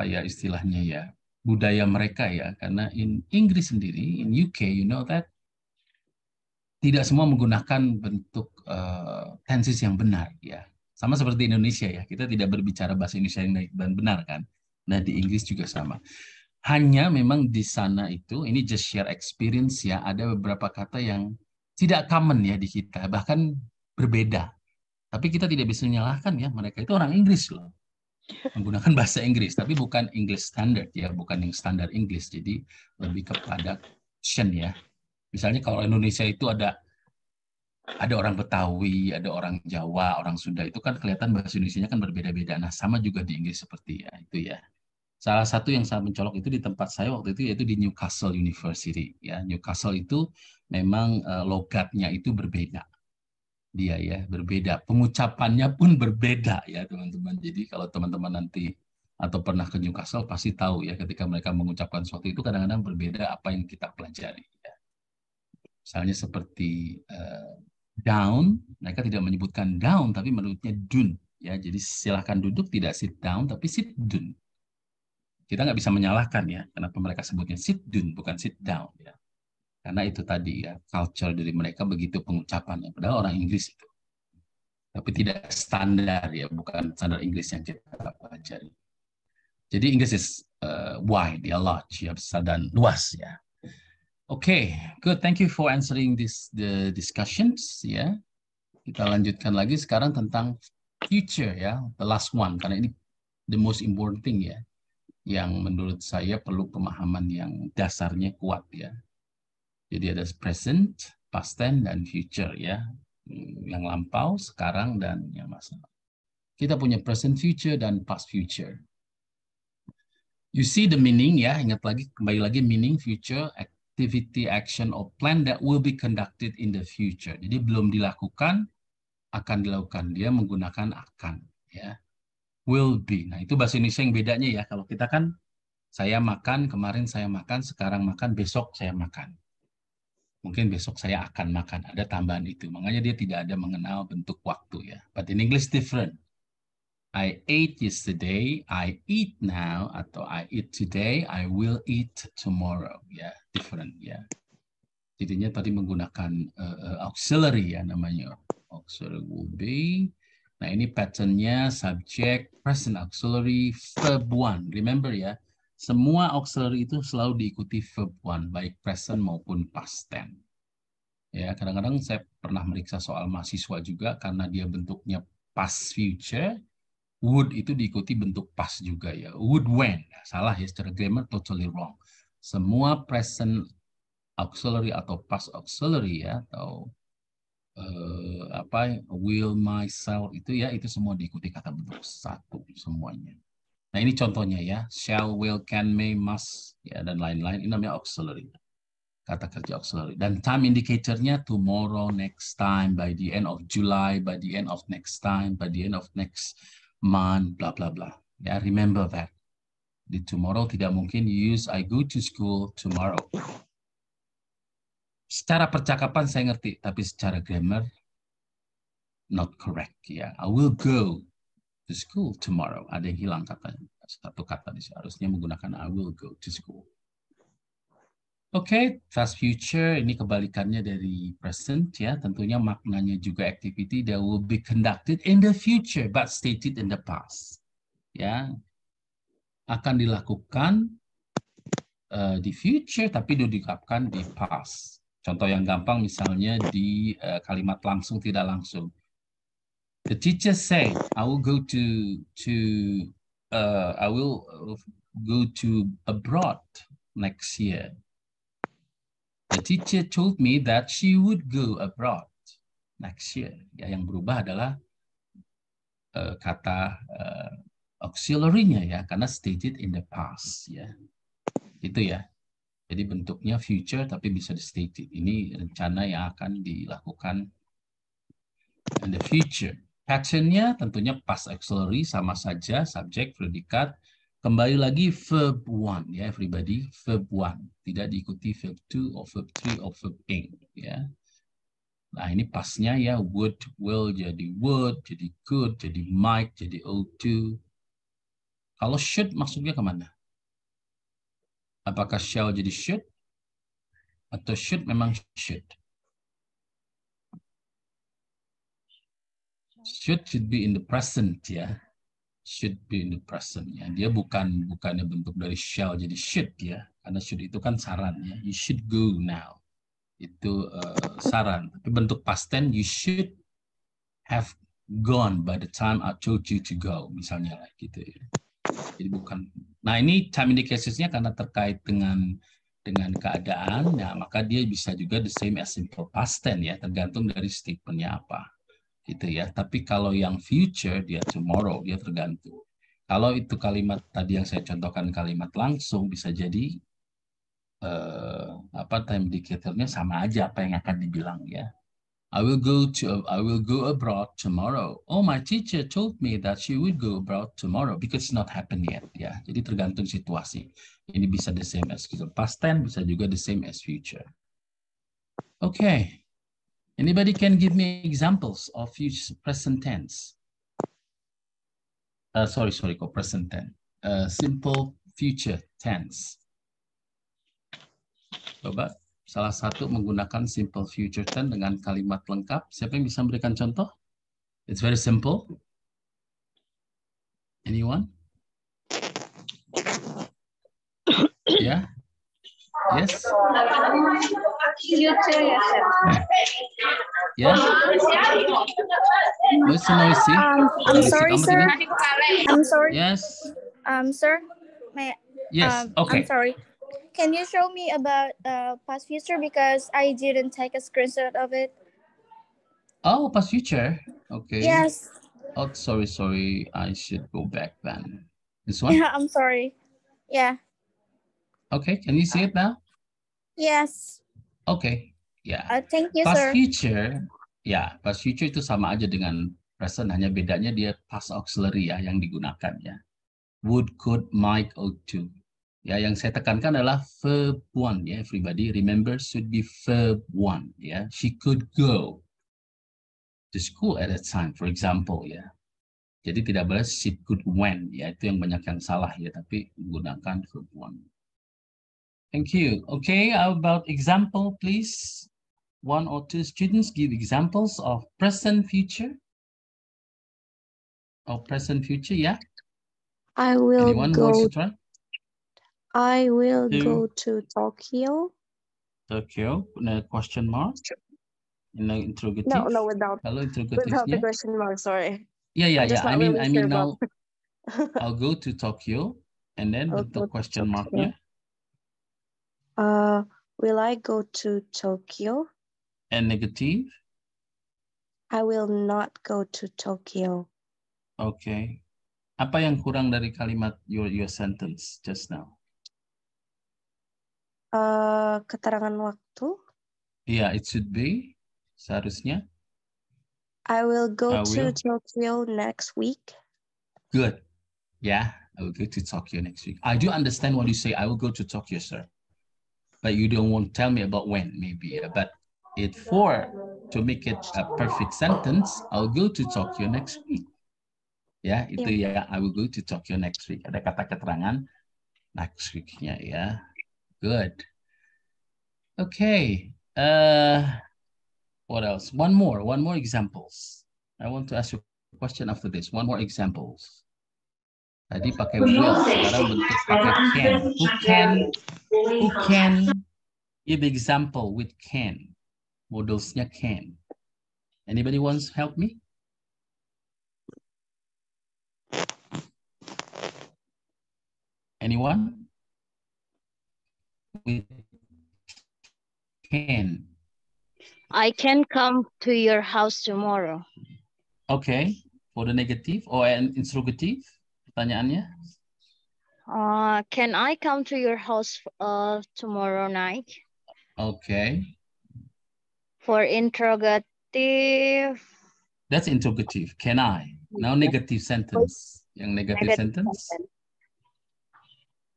ya istilahnya ya, budaya mereka ya. Karena in Inggris sendiri, in UK, you know that tidak semua menggunakan bentuk tenses yang benar ya. Sama seperti Indonesia ya, kita tidak berbicara bahasa Indonesia yang baik dan benar kan. Nah di Inggris juga sama. Hanya memang di sana itu, ini just share experience ya, ada beberapa kata yang tidak common ya di kita, bahkan berbeda. Tapi kita tidak bisa menyalahkan ya, mereka itu orang Inggris loh. Menggunakan bahasa Inggris, tapi bukan English standard ya, bukan yang standar Inggris. Jadi lebih kepada action ya. Misalnya kalau Indonesia itu ada orang Betawi, ada orang Jawa, orang Sunda, itu kan kelihatan bahasa Indonesianya kan berbeda-beda. Nah, sama juga di Inggris seperti ya, itu ya. Salah satu yang sangat mencolok itu di tempat saya waktu itu yaitu di Newcastle University ya. Newcastle itu memang logatnya itu berbeda. Dia ya, berbeda. Pengucapannya pun berbeda ya, teman-teman. Jadi kalau teman-teman nanti atau pernah ke Newcastle pasti tahu ya ketika mereka mengucapkan sesuatu itu kadang-kadang berbeda apa yang kita pelajari ya. Misalnya seperti down, mereka tidak menyebutkan down tapi menurutnya dun ya. Jadi silahkan duduk, tidak sit down tapi sit dun. Kita nggak bisa menyalahkan ya kenapa mereka sebutnya sit dun bukan sit down ya. Karena itu tadi ya culture dari mereka begitu pengucapannya. Padahal orang Inggris itu. Tapi tidak standar ya, bukan standar Inggris yang kita pelajari. Jadi Inggris is wide ya, large ya, besar dan luas ya. Okay, good. Thank you for answering the discussions ya. Kita lanjutkan lagi sekarang tentang future ya, the last one karena ini the most important thing ya, yang menurut saya perlu pemahaman yang dasarnya kuat ya. Jadi ada present, past tense dan future ya, yang lampau, sekarang dan yang masa. Kita punya present future dan past future. You see the meaning ya, ingat lagi kembali lagi meaning future. Activity, action, or plan that will be conducted in the future. Jadi belum dilakukan, akan dilakukan. Dia menggunakan akan. Ya. Will be. Nah itu bahasa Indonesia yang bedanya ya. Kalau kita kan, saya makan, kemarin saya makan, sekarang makan, besok saya makan. Mungkin besok saya akan makan. Ada tambahan itu. Makanya dia tidak ada mengenal bentuk waktu ya. But in English different. I ate yesterday, I eat now, atau I eat today, I will eat tomorrow. Ya, different ya. Jadinya tadi menggunakan auxiliary ya namanya. Auxiliary will be. Nah ini patternnya subject, present auxiliary, verb one. Remember ya, semua auxiliary itu selalu diikuti verb one, baik present maupun past tense. Ya, kadang-kadang saya pernah meriksa soal mahasiswa juga karena dia bentuknya past future. Would itu diikuti bentuk past juga ya. Would when. Salah ya, secara grammar totally wrong. Semua present auxiliary atau past auxiliary ya, atau will, myself itu ya, itu semua diikuti kata bentuk satu semuanya. Nah ini contohnya ya, shall, will, can, may, must ya, dan lain-lain. Ini namanya auxiliary. Kata kerja auxiliary. Dan time indicatornya tomorrow, next time, by the end of July, by the end of next time, by the end of next month, bla bla bla. Ya, remember that. Di tomorrow tidak mungkin use I go to school tomorrow. Secara percakapan saya ngerti, tapi secara grammar not correct ya. I will go to school tomorrow. Ada yang hilang katanya. Satu kata di sini harusnya menggunakan I will go to school. Oke, past future ini kebalikannya dari present ya. Tentunya maknanya juga activity that will be conducted in the future but stated in the past. Ya, akan dilakukan di future tapi diungkapkan di past. Contoh yang gampang misalnya di kalimat langsung tidak langsung. The teacher say, I will go to abroad next year. The teacher told me that she would go abroad next year. Ya, yang berubah adalah kata auxiliary-nya ya, karena stated in the past ya. Itu ya. Jadi bentuknya future tapi bisa di stated. Ini rencana yang akan dilakukan in the future. Pattern-nya tentunya past auxiliary sama saja, subjek, predikat. Kembali lagi verb 1 ya everybody, verb 1. Tidak diikuti verb 2 or verb 3 or verb 8 ya. Nah ini pasnya ya would, will jadi would, jadi could, jadi might, jadi ought to. Kalau should maksudnya kemana? Apakah shall jadi should? Atau should memang should? Should be in the present ya. Should be in the present ya. Dia bukannya bentuk dari shall jadi should ya. Karena should itu kan saran ya. You should go now. Itu saran. Tapi bentuk past tense you should have gone by the time I told you to go. Misalnya lah gitu ya. Jadi bukan. Nah ini time indicationsnya karena terkait dengan keadaan, ya maka dia bisa juga the same as simple past tense ya, tergantung dari statementnya apa, gitu ya. Tapi kalau yang future dia tomorrow, dia tergantung. Kalau itu kalimat tadi yang saya contohkan kalimat langsung bisa jadi time indicatornya sama aja apa yang akan dibilang ya. I will go abroad tomorrow. Oh, my teacher told me that she would go abroad tomorrow because it's not happened yet. Ya, jadi tergantung situasi. Ini bisa the same as past tense, bisa juga the same as future. Okay. Anybody can give me examples of future present tense? Sorry, kok present tense. Simple future tense. Coba. Salah satu menggunakan simple future tense dengan kalimat lengkap. Siapa yang bisa memberikan contoh? It's very simple. Anyone? Yeah? Yes? Future, yes, sir. Yeah? Noisy. I'm sorry, sir. I'm sorry. Yes? Sir, may Yes, okay. I'm sorry. Can you show me about past future because I didn't take a screenshot of it? Oh, past future. Okay. Yes. Oh, sorry. I should go back then. This one? Yeah, I'm sorry. Yeah. Okay, can you see it now? Yes. Okay. Yeah. Thank you, Past sir. future. Ya, past future itu sama aja dengan present, hanya bedanya dia past auxiliary ya yang digunakan ya. Would, could, might, ought to. Ya, yang saya tekankan adalah verb 1 ya, everybody. Remember, should be verb 1 ya. She could go to school at that time, for example ya. Jadi tidak boleh she could went ya, itu yang banyak yang salah ya, tapi menggunakan verb 1. Thank you. Okay, how about example, please? 1 or 2 students give examples of present future. Or present future, yeah? I will Anyone go. wants to try? I will go to Tokyo. Tokyo, question mark? Interrogative? No, without. Hello, interrogative. Without the question mark, sorry. Yeah. I mean sure now, I'll go to Tokyo, and then the question mark, yeah? Will I go to Tokyo? And negative? I will not go to Tokyo. Okay. Apa yang kurang dari kalimat your sentence just now? Keterangan waktu. Yeah, it should be. Seharusnya. I will go to Tokyo next week. Good. Yeah, I will go to Tokyo next week. I do understand what you say. I will go to Tokyo, sir. But you don't want to tell me about when, maybe. But to make it a perfect sentence, I'll go to Tokyo next week. Ya, itu ya, I will go to Tokyo next week. Ada kata keterangan next week-nya ya. Good. Okay. What else? One more examples. I want to ask you a question after this. One more examples. Tadi pakai will, sekarang bentuk pakai can. Who can Give example with can. Modelsnya can. Anybody wants to help me? Anyone? With can. I can come to your house tomorrow. Okay. For the negative or an interrogative, pertanyaannya? Can I come to your house tomorrow night? Okay. For interrogative. That's interrogative. Can I? Now negative sentence. Yang negative sentence.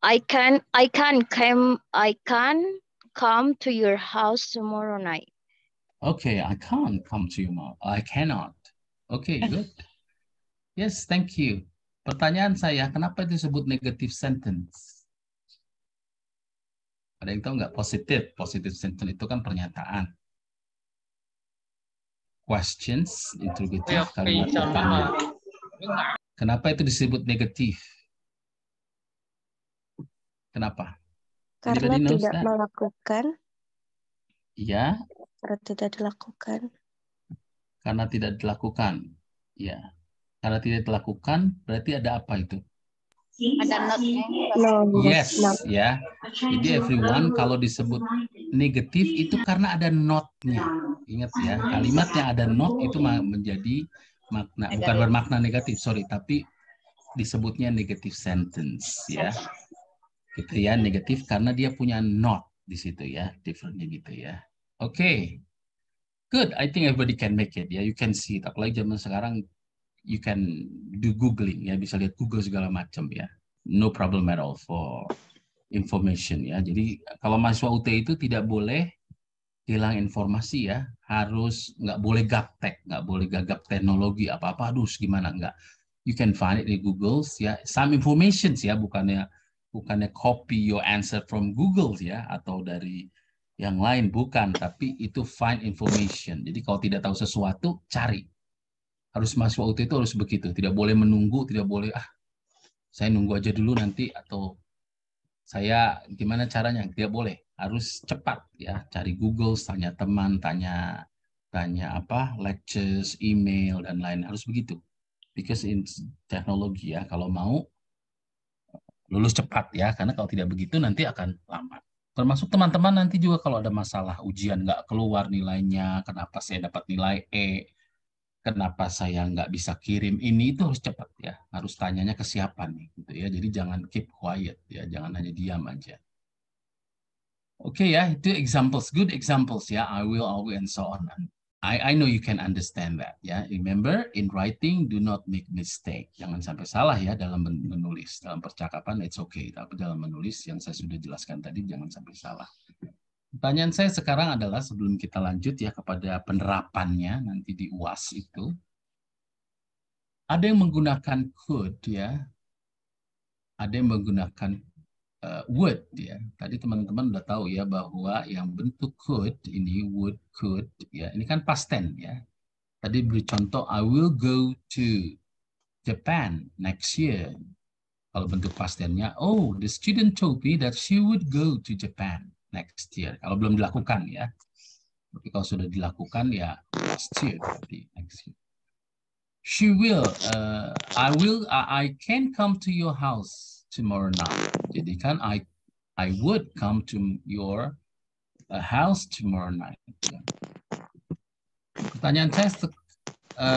I can come to your house tomorrow night. Okay, I can't come to you now. I cannot. Okay, good. Yes, thank you. Pertanyaan saya, kenapa itu disebut negative sentence? Ada yang tahu nggak? Positive sentence itu kan pernyataan. Questions, interrogative, kalimat bertanya. Kenapa itu disebut negatif? Kenapa? Karena tidak melakukan. Iya. Karena tidak dilakukan. Karena tidak dilakukan. Ya. Karena tidak dilakukan, berarti ada apa itu? Ada notnya. Yes, ya. Jadi everyone kalau disebut negatif itu karena ada not-nya. Ingat ya, kalimat yang ada not itu menjadi makna, bukan bermakna negatif, sorry, tapi disebutnya negative sentence ya. Gitu ya, negatif karena dia punya not di situ ya, differentnya gitu ya. Oke. Good, I think everybody can make it ya. You can see it. Apalagi zaman sekarang you can do googling ya, bisa lihat Google segala macam ya. No problem at all for information ya. Jadi kalau mahasiswa UT itu tidak boleh hilang informasi ya, harus nggak boleh gaptek, nggak boleh gagap teknologi apa-apa, aduh gimana nggak. You can find it di Google ya, some information ya, bukannya copy your answer from Google ya, atau dari yang lain, bukan, tapi itu find information. Jadi kalau tidak tahu sesuatu, cari. Harus mahasiswa UT itu harus begitu, tidak boleh menunggu, tidak boleh saya nunggu aja dulu nanti, atau saya gimana caranya, tidak boleh, harus cepat ya, cari Google, tanya teman, tanya apa, lectures, email dan lain, harus begitu. Because in teknologi ya, kalau mau lulus cepat ya, karena kalau tidak begitu nanti akan lama. Termasuk teman-teman nanti juga kalau ada masalah ujian nggak keluar nilainya, kenapa saya dapat nilai E, kenapa saya nggak bisa kirim ini, itu harus cepat ya, harus tanyanya ke siapa nih gitu ya. Jadi jangan keep quiet ya, jangan hanya diam aja. Oke ya, itu examples, good examples ya. I will and so on. I know you can understand that ya. Remember, in writing do not make mistake. Jangan sampai salah ya dalam menulis. Dalam percakapan it's okay, tapi dalam menulis yang saya sudah jelaskan tadi jangan sampai salah. Pertanyaan saya sekarang adalah, sebelum kita lanjut ya kepada penerapannya nanti di UAS itu, ada yang menggunakan could ya, ada yang menggunakan would ya. Tadi teman-teman udah tahu ya bahwa yang bentuk could ini, would, could ya, ini kan past tense ya. Tadi beri contoh, I will go to Japan next year. Kalau bentuk past tense-nya, oh, the student told me that she would go to Japan next year. Kalau belum dilakukan ya. Tapi kalau sudah dilakukan ya last year berarti next year. She will, I can come to your house tomorrow night. Jadi kan I would come to your house tomorrow night. Pertanyaan saya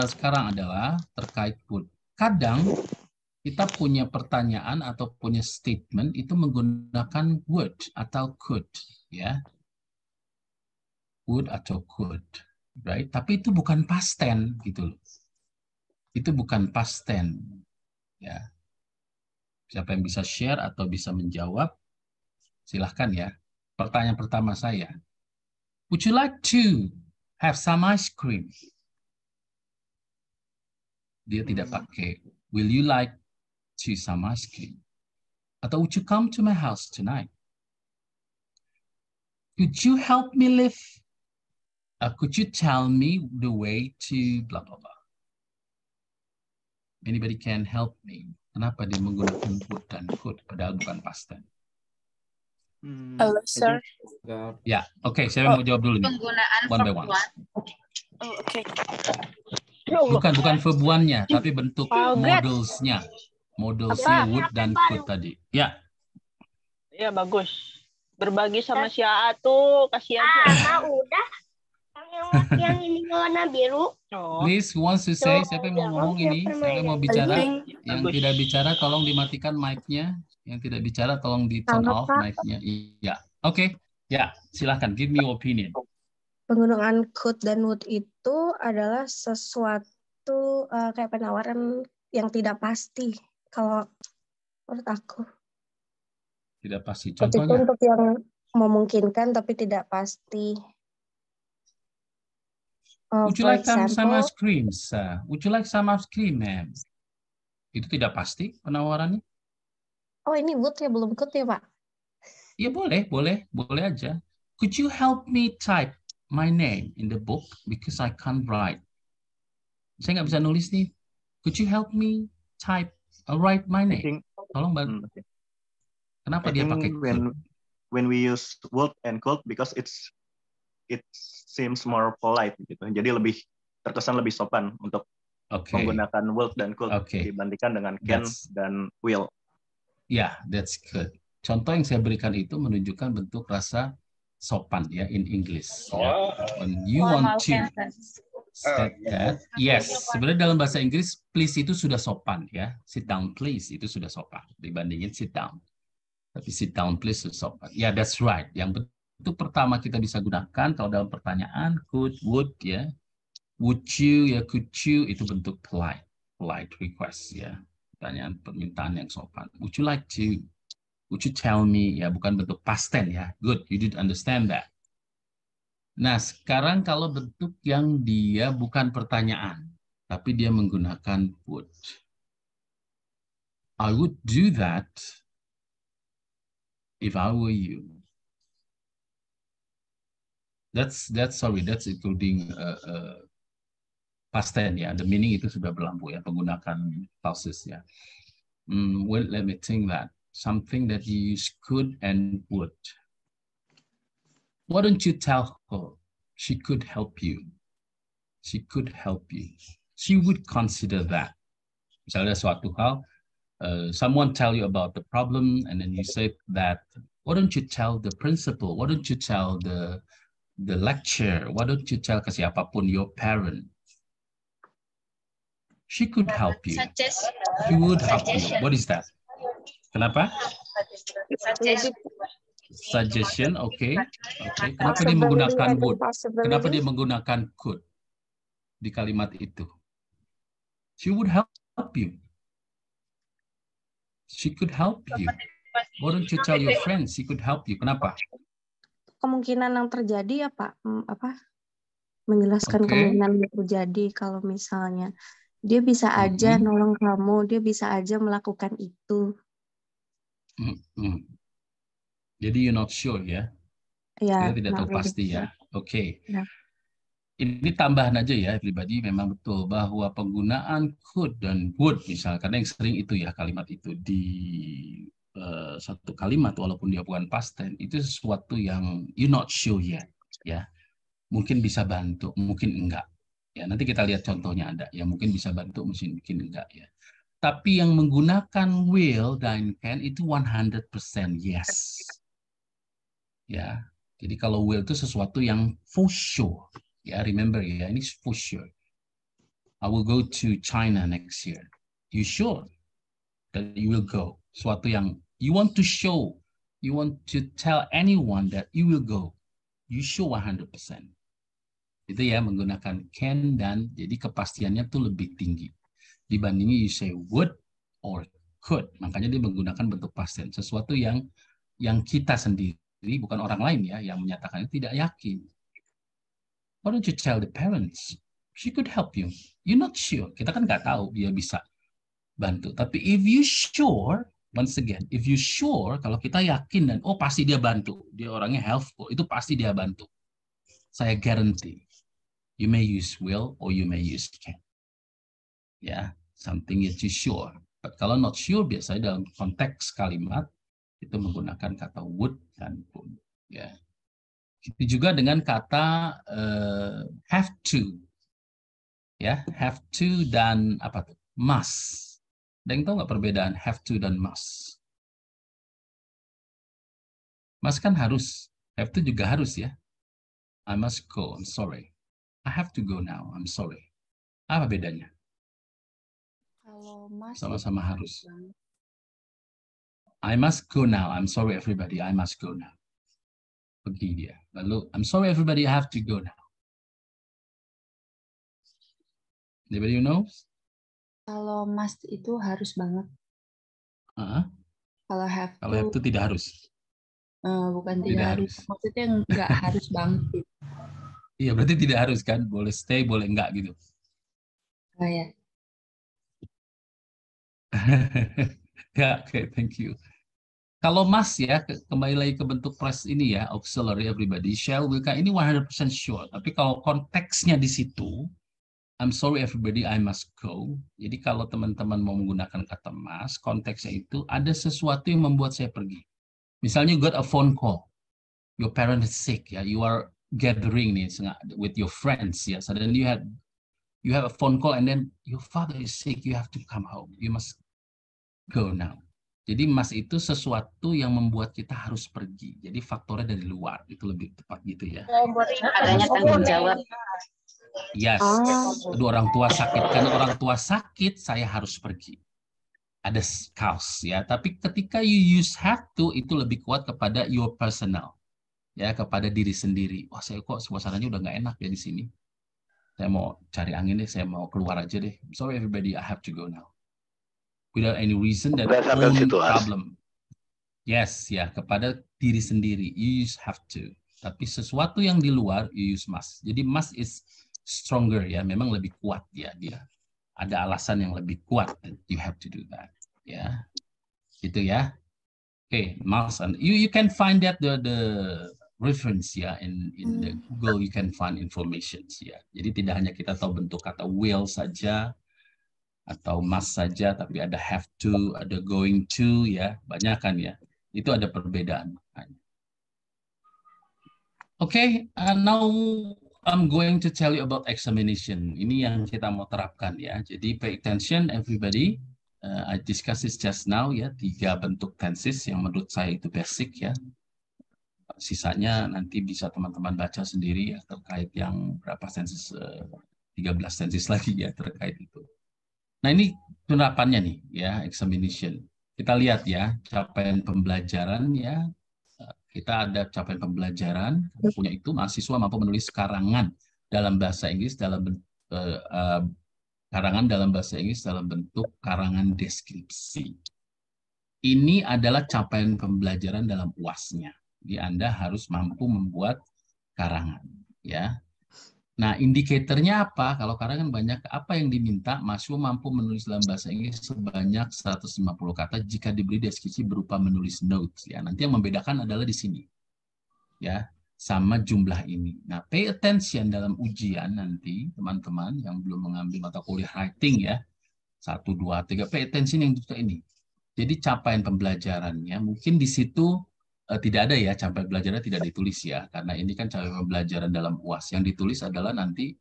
sekarang adalah terkait would. Kadang kita punya pertanyaan atau punya statement itu menggunakan would atau could ya. Would atau could, right? Tapi itu bukan past tense gitu loh. Itu bukan past tense ya. Siapa yang bisa share atau bisa menjawab, silahkan ya. Pertanyaan pertama saya, would you like to have some ice cream? Dia tidak pakai, will you like to some ice cream? Atau would you come to my house tonight? Could you help me live? Could you tell me the way to blah, blah, blah? Anybody can help me? Kenapa dia menggunakan would dan could padahal bukan past tense? Hello, sir. Ya, oke. Saya mau jawab dulu nih. Penggunaan One by verb one. Oh, okay. Bukan verb one-nya, tapi bentuk Bagus. modelsnya. Modelsnya would dan could tadi. Ya. Ya, bagus. Berbagi sama si AA tuh, kasih aja. udah. Yang ini warna biru. Oh. Please, who wants to say? Siapa yang mau ngomong ini? Siapa yang mau bicara? Yang Bagus. tidak bicara, tolong dimatikan mic-nya. Yang tidak bicara, tolong di turn off mic-nya. Iya. Oke. Ya, silahkan. Give me your opinion. Penggunaan could dan would itu adalah sesuatu kayak penawaran yang tidak pasti. Kalau menurut aku. Tidak pasti. Could itu Contohnya? untuk yang memungkinkan tapi tidak pasti. Would you For like some example, ice cream, sir? Would you like some ice cream, ma'am? Itu tidak pasti penawarannya? oh ini would ya, belum could ya Pak? Ya boleh aja. Could you help me type my name in the book because I can't write? Saya nggak bisa nulis nih. Could you help me type write my name? Tolong bantu. Kenapa dia pakai could? When we use would and could because it seems more polite gitu. Jadi lebih terkesan lebih sopan untuk menggunakan would dan could dibandingkan dengan can dan will. Yeah, that's good. Contoh yang saya berikan itu menunjukkan bentuk rasa sopan ya in English. Ya. When you want to say that, yes. Sebenarnya dalam bahasa Inggris, please itu sudah sopan ya. Sit down please itu sudah sopan dibandingin sit down. Tapi sit down please itu sopan. Ya, that's right. Yang bentuk pertama kita bisa gunakan kalau dalam pertanyaan could, would ya. Would you ya, could you itu bentuk polite request ya. Permintaan yang sopan. Would you like to? Would you tell me? Ya, bukan bentuk past tense ya. Good, you did understand that. Nah, sekarang kalau bentuk yang dia bukan pertanyaan, tapi dia menggunakan would. I would do that if I were you. That's including past tense ya. The meaning itu sudah berlampau ya, menggunakan clauses ya. Well, let me think that. Something that you use could and would. Why don't you tell her she could help you? She could help you. She would consider that. Misalnya suatu hal, someone tell you about the problem, and then you say that, why don't you tell the principal? Why don't you tell the lecturer? Why don't you tell ke siapapun your parent? She could help you. She would help you. What is that? Kenapa? Suggestion, okay. Kenapa dia menggunakan would? Kenapa dia menggunakan could di kalimat itu? She would help you. She could help you. Why don't you tell your friends? She could help you. Kenapa? Kemungkinan yang terjadi ya Pak, menjelaskan kemungkinan yang terjadi kalau misalnya dia bisa aja nolong kamu, dia bisa aja melakukan itu. Jadi you're not sure ya? Ya. Kita tidak tahu pasti ya. Oke. Ya. Ini tambahan aja ya, pribadi memang betul bahwa penggunaan could dan would misalnya, karena yang sering itu ya kalimat itu di satu kalimat walaupun dia bukan past tense, itu sesuatu yang you're not sure yet ya. Mungkin bisa bantu, mungkin enggak. Ya, nanti kita lihat contohnya ada. Ya, mungkin bisa bantu, mungkin enggak ya. Tapi yang menggunakan will dan can itu 100% yes. Ya. Jadi kalau will itu sesuatu yang for sure. Ya, remember ya, ini for sure. I will go to China next year. You sure that you will go? Suatu yang you want to show, you want to tell anyone that you will go. You sure 100%. Itu ya menggunakan can dan jadi kepastiannya tuh lebih tinggi dibandingin you say would or could. Makanya dia menggunakan bentuk past tense, sesuatu yang kita sendiri bukan orang lain ya yang menyatakannya tidak yakin. Why don't you tell the parents? She could help you. You're not sure. Kita kan nggak tahu dia bisa bantu. Tapi if you sure, once again, if you sure, kalau kita yakin dan oh pasti dia bantu, dia orangnya helpful, itu pasti dia bantu. Saya guarantee. You may use will or you may use can. Ya, something that you sure. But kalau not sure biasanya dalam konteks kalimat itu menggunakan kata would dan would. Ya. Itu juga dengan kata have to. Ya, have to dan apa tuh? Must. Ada yang tahu nggak perbedaan have to dan must? Must kan harus. Have to juga harus ya. I must go, I'm sorry. I have to go now, I'm sorry. Apa bedanya? Kalau must sama-sama harus. I must go now, I'm sorry everybody, I must go now. Pergi dia. Lalu, I'm sorry everybody, I have to go now. Anybody know? Kalau must itu harus banget. Kalau have to tidak harus. Bukan tidak harus. Maksudnya nggak harus banget. Iya, berarti tidak harus kan? Boleh stay, boleh enggak gitu. Oh ya. Ya, oke, thank you. Kalau must ya, kembali lagi ke bentuk phrase ini ya, auxiliary everybody, shall, will, ini 100% sure. Tapi kalau konteksnya di situ, I'm sorry everybody, I must go. Jadi kalau teman-teman mau menggunakan kata must, konteksnya itu ada sesuatu yang membuat saya pergi. Misalnya you got a phone call, your parent is sick, ya, you are gathering nih with your friends, ya, suddenly you have a phone call and then your father is sick, you have to come home, you must go now. Jadi must itu sesuatu yang membuat kita harus pergi. Jadi faktornya dari luar, itu lebih tepat gitu ya. Adanya tanggung jawab. Yes, kedua orang tua sakit. Karena orang tua sakit, saya harus pergi. Ada cause ya. Tapi ketika you use have to, itu lebih kuat kepada your personal, ya, kepada diri sendiri. Wah, saya kok suasananya udah nggak enak ya di sini. Saya mau cari angin deh, saya mau keluar aja deh. Sorry everybody, I have to go now. Without any reason that own problem. Yes, ya, kepada diri sendiri. You use have to. Tapi sesuatu yang di luar, you use must. Jadi must is stronger ya, memang lebih kuat ya dia. Ada alasan yang lebih kuat that you have to do that. Ya, gitu ya. Okay, must and you can find that the reference ya in the Google, you can find information ya. Jadi tidak hanya kita tahu bentuk kata will saja atau must saja, tapi ada have to, ada going to ya, banyak kan ya. Itu ada perbedaan. Okay, now I'm going to tell you about examination. Ini yang kita mau terapkan ya. Jadi pay attention everybody. I discussed this just now ya. 3 bentuk tenses yang menurut saya itu basic ya. Sisanya nanti bisa teman-teman baca sendiri ya, terkait yang berapa tenses, 13 tenses lagi ya terkait itu. Nah ini penerapannya nih ya, examination. Kita lihat ya, capaian pembelajaran ya. Kita ada capaian pembelajaran, punya itu mahasiswa mampu menulis karangan dalam bahasa Inggris karangan dalam bahasa Inggris dalam bentuk karangan deskripsi. Ini adalah capaian pembelajaran dalam UAS-nya. Jadi Anda harus mampu membuat karangan, ya. Nah, indikatornya apa? Kalau karangan banyak, apa yang diminta? Mahasiswa mampu menulis dalam bahasa Inggris sebanyak 150 kata jika diberi deskripsi berupa menulis notes. Ya, nanti yang membedakan adalah di sini, ya, sama jumlah ini. Nah, pay attention dalam ujian nanti, teman-teman yang belum mengambil mata kuliah writing ya, 1, 2, 3, pay attention yang juga ini. Jadi capaian pembelajarannya mungkin di situ tidak ada ya, capaian pembelajaran tidak ditulis ya, karena ini kan capaian pembelajaran dalam UAS. Yang ditulis adalah nanti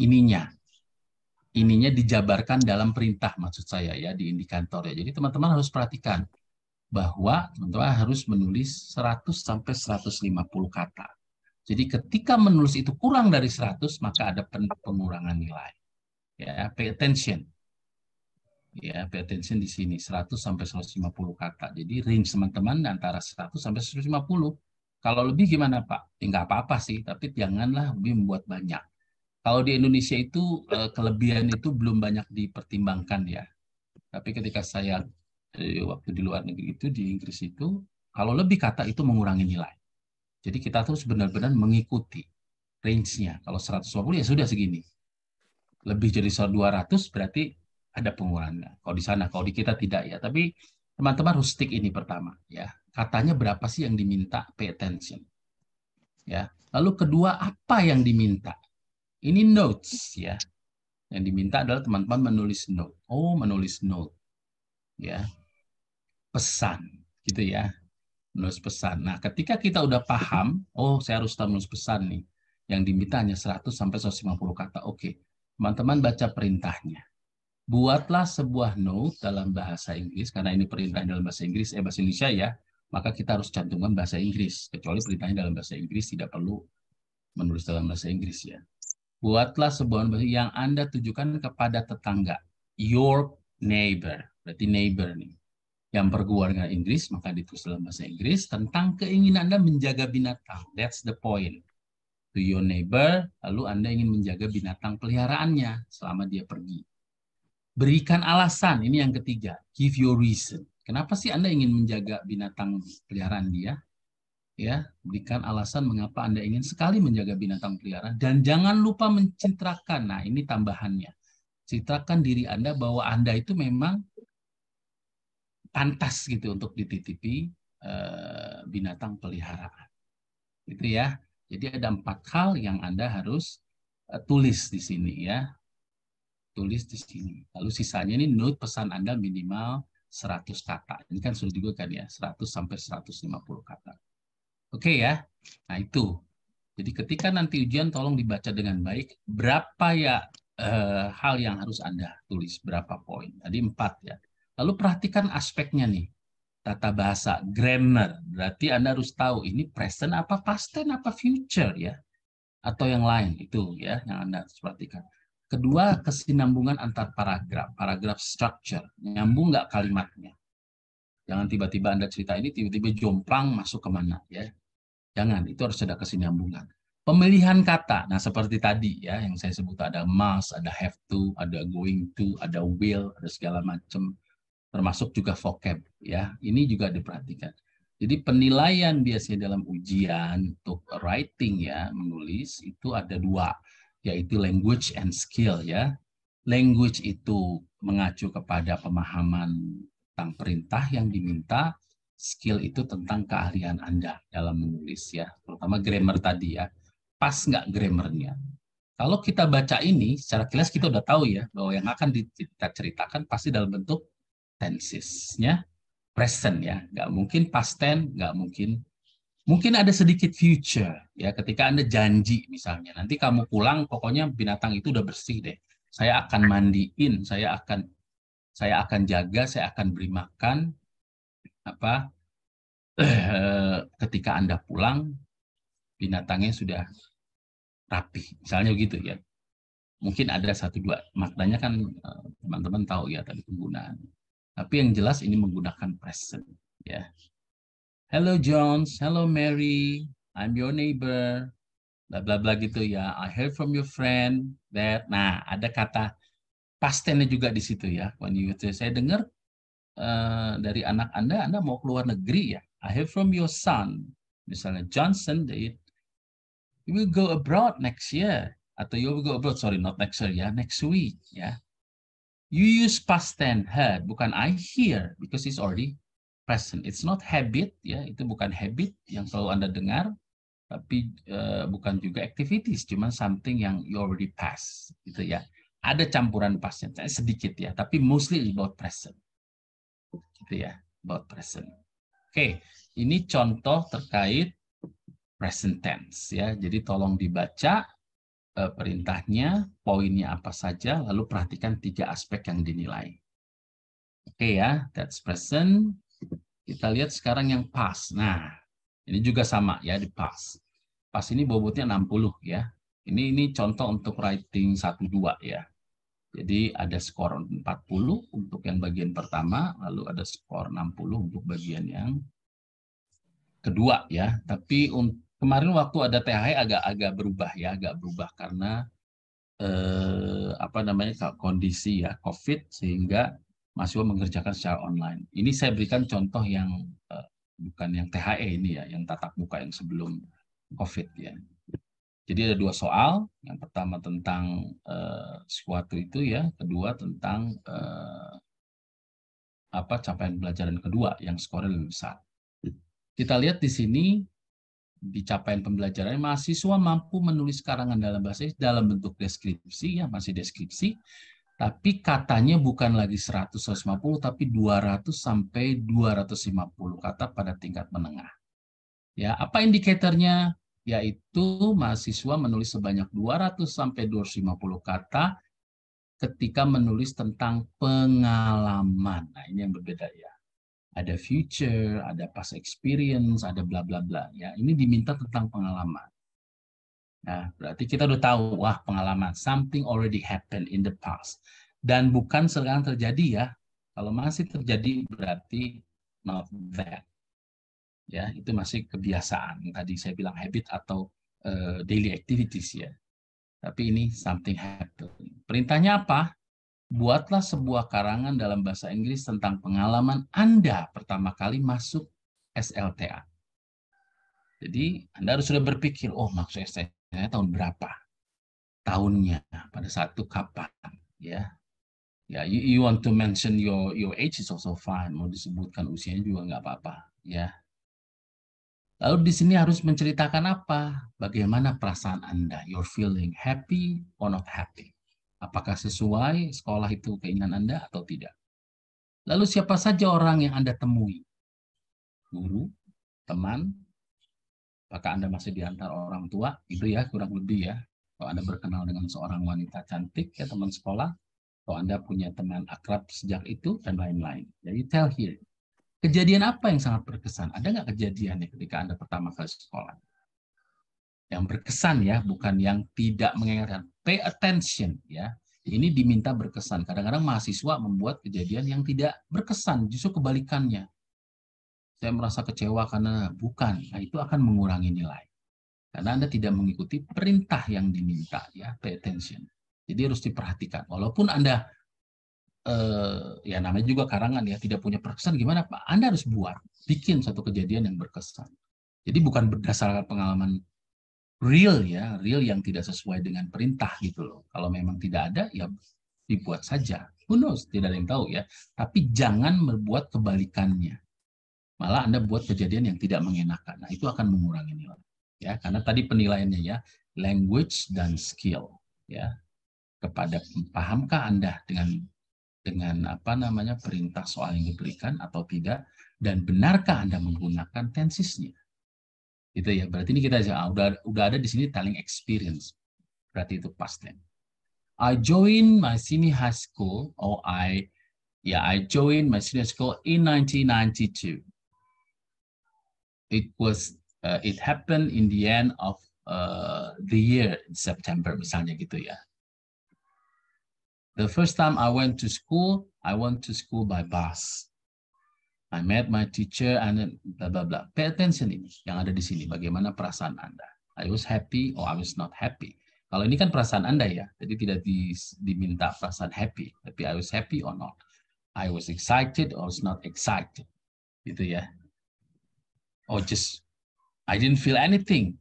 ininya dijabarkan dalam perintah, maksud saya ya, di indikator ya. Jadi teman-teman harus perhatikan bahwa teman-teman harus menulis 100 sampai 150 kata. Jadi ketika menulis itu kurang dari 100, maka ada pengurangan nilai. Ya, pay attention. Ya, pay attention di sini 100 sampai 150 kata. Jadi range teman-teman antara 100 sampai 150. Kalau lebih gimana, Pak? Ya, nggak apa-apa sih, tapi janganlah lebih membuat banyak. Kalau di Indonesia itu kelebihan itu belum banyak dipertimbangkan ya. Tapi ketika saya waktu di luar negeri itu, di Inggris itu, kalau lebih kata itu mengurangi nilai. Jadi kita terus benar-benar mengikuti range-nya. Kalau 150 ya sudah segini. Lebih jadi 200 berarti ada pengurangan. Kalau di sana, kalau di kita tidak ya. Tapi teman-teman harus stick ini pertama ya. Katanya berapa sih yang diminta? Pay attention. Ya. Lalu kedua, apa yang diminta? Ini notes ya. Yang diminta adalah teman-teman menulis note. Oh, menulis note. Ya. Pesan gitu ya. Menulis pesan. Nah, ketika kita udah paham, oh saya harus tahu menulis pesan nih. Yang diminta hanya 100 sampai 150 kata. Oke, teman-teman baca perintahnya. Buatlah sebuah note dalam bahasa Inggris, karena ini perintah dalam bahasa Inggris, bahasa Indonesia ya, maka kita harus cantumkan bahasa Inggris. Kecuali perintahnya dalam bahasa Inggris, tidak perlu menulis dalam bahasa Inggris ya. Buatlah sebuah note yang Anda tujukan kepada tetangga. Your neighbor. Berarti neighbor nih. Yang bergumul dengan Inggris, maka ditulis dalam bahasa Inggris tentang keinginan Anda menjaga binatang. That's the point. To your neighbor, lalu Anda ingin menjaga binatang peliharaannya selama dia pergi. Berikan alasan, ini yang ketiga. Give your reason. Kenapa sih Anda ingin menjaga binatang peliharaan dia? Ya, berikan alasan mengapa Anda ingin sekali menjaga binatang peliharaan. Dan jangan lupa mencitrakan. Nah, ini tambahannya. Citrakan diri Anda bahwa Anda itu memang pantas gitu untuk dititipi binatang peliharaan. Gitu ya. Jadi ada 4 hal yang Anda harus tulis di sini ya. Tulis di sini. Lalu sisanya ini note pesan Anda minimal 100 kata. Ini kan sudah juga kan ya, 100 sampai 150 kata. Oke ya. Nah itu. Jadi ketika nanti ujian tolong dibaca dengan baik. Berapa ya hal yang harus Anda tulis? Berapa poin? Tadi 4 ya. Lalu perhatikan aspeknya nih. Tata bahasa, grammar. Berarti Anda harus tahu ini present apa past tense apa future ya. Atau yang lain itu ya yang Anda harus perhatikan. Kedua, kesinambungan antar paragraf. Paragraf structure. Nyambung nggak kalimatnya. Jangan tiba-tiba Anda cerita ini, tiba-tiba jomplang masuk kemana. Ya. Jangan, itu harus ada kesinambungan. Pemilihan kata. Nah, seperti tadi ya, yang saya sebut ada must, ada have to, ada going to, ada will, ada segala macam. Termasuk juga vocab. Ya. Ini juga diperhatikan. Jadi penilaian biasanya dalam ujian untuk writing ya, menulis, itu ada 2. Yaitu language and skill ya. Language itu mengacu kepada pemahaman tentang perintah yang diminta, skill itu tentang keahlian Anda dalam menulis ya, terutama grammar tadi ya. Pas nggak grammarnya? Kalau kita baca ini secara kilas kita udah tahu ya bahwa yang akan kita ceritakan pasti dalam bentuk tenses-nya present ya, nggak mungkin past tense, nggak mungkin. Mungkin ada sedikit future ya ketika Anda janji misalnya nanti kamu pulang pokoknya binatang itu udah bersih deh. Saya akan mandiin, saya akan jaga, saya akan beri makan ketika Anda pulang binatangnya sudah rapi. Misalnya begitu ya. Mungkin ada 1-2 maknanya kan teman-teman tahu ya tadi penggunaan. Tapi yang jelas ini menggunakan present ya. Hello Jones, hello Mary, I'm your neighbor, bla bla bla gitu ya. I heard from your friend that. Nah, ada kata past tense juga di situ ya. When you say, saya dengar dari anak Anda mau keluar negeri ya. I heard from your son, misalnya Johnson, that you will go abroad next year. Atau you will go abroad, sorry, not next year ya, next week ya. You use past tense heard, bukan I hear, because it's already present. It's not habit ya, itu bukan habit yang selalu Anda dengar, tapi bukan juga activities, cuma something yang you already pass gitu ya. Ada campuran past tense sedikit ya, tapi mostly about present. Gitu ya, about present. Oke, ini contoh terkait present tense ya. Jadi tolong dibaca perintahnya, poinnya apa saja, lalu perhatikan 3 aspek yang dinilai. Oke ya, that's present. Kita lihat sekarang yang past. Nah, ini juga sama ya di past. Past ini bobotnya 60 ya. Ini contoh untuk writing 1-2 ya. Jadi ada skor 40 untuk yang bagian pertama, lalu ada skor 60 untuk bagian yang kedua ya. Tapi kemarin waktu ada THE agak berubah ya, agak berubah karena kondisi ya COVID sehingga mahasiswa mengerjakan secara online. Ini saya berikan contoh yang bukan yang THE ini ya, yang tatap muka yang sebelum COVID ya. Jadi ada 2 soal. Yang pertama tentang sesuatu itu ya, kedua tentang capaian pembelajaran kedua yang skornya lebih besar. Kita lihat di sini di capaian pembelajaran mahasiswa mampu menulis karangan dalam bahasa Inggris dalam bentuk deskripsi ya, masih deskripsi Tapi katanya bukan lagi 100-150, tapi 200 sampai 250 kata pada tingkat menengah. Ya, apa indikatornya? Yaitu mahasiswa menulis sebanyak 200 sampai 250 kata ketika menulis tentang pengalaman. Nah, ini yang berbeda ya. Ada future, ada past experience, ada bla bla bla. Ya, ini diminta tentang pengalaman. Nah, berarti kita udah tahu, wah pengalaman, something already happened in the past. Dan bukan sekarang terjadi ya. Kalau masih terjadi berarti not that. Ya, itu masih kebiasaan. Tadi saya bilang habit atau daily activities ya. Tapi ini something happened. Perintahnya apa? Buatlah sebuah karangan dalam bahasa Inggris tentang pengalaman Anda pertama kali masuk SLTA. Jadi Anda harus sudah berpikir, oh masuk SLTA tahun berapa? Tahunnya, pada saat itu kapan? Ya, you want to mention your age is also fine. Mau disebutkan usianya juga nggak apa-apa. Ya. Lalu di sini harus menceritakan apa? Bagaimana perasaan Anda? You're feeling happy or not happy? Apakah sesuai sekolah itu keinginan Anda atau tidak? Lalu siapa saja orang yang Anda temui? Guru, teman, apakah Anda masih di antara orang tua? Itu ya, kurang lebih ya. Kalau Anda berkenal dengan seorang wanita cantik, ya teman sekolah. Kalau Anda punya teman akrab sejak itu, dan lain-lain. Jadi tell here. Kejadian apa yang sangat berkesan? Ada nggak kejadian ketika Anda pertama kali sekolah? Yang berkesan ya, bukan yang tidak mengingatkan. Pay attention ya. Ini diminta berkesan. Kadang-kadang mahasiswa membuat kejadian yang tidak berkesan, justru kebalikannya. Saya merasa kecewa karena bukan. Nah, itu akan mengurangi nilai. Karena Anda tidak mengikuti perintah yang diminta ya, pay attention. Jadi harus diperhatikan. Walaupun Anda ya namanya juga karangan ya, tidak punya berkesan, gimana Pak? Anda harus buat, bikin satu kejadian yang berkesan. Jadi bukan berdasarkan pengalaman real ya, real yang tidak sesuai dengan perintah gitu loh. Kalau memang tidak ada ya dibuat saja. Who knows? Tidak ada yang tahu ya. Tapi jangan membuat kebalikannya. Malah Anda buat kejadian yang tidak mengenakan. Nah, itu akan mengurangi nilai. Ya, karena tadi penilaiannya ya, language dan skill ya. Kepada pahamkah Anda dengan apa namanya perintah soal yang diberikan atau tidak, dan benarkah Anda menggunakan tensesnya? Itu ya, berarti ini kita udah ada di sini telling experience. Berarti itu past tense. I joined my senior high school, or I joined my senior school in 1992. It happened in the end of the year in September, misalnya gitu ya. The first time I went to school by bus. I met my teacher and then blah blah blah. Pay attention ini yang ada di sini. Bagaimana perasaan Anda? I was happy or I was not happy. Kalau ini kan perasaan Anda ya, jadi tidak diminta perasaan happy, tapi I was happy or not. I was excited or was not excited, gitu ya. Or just I didn't feel anything,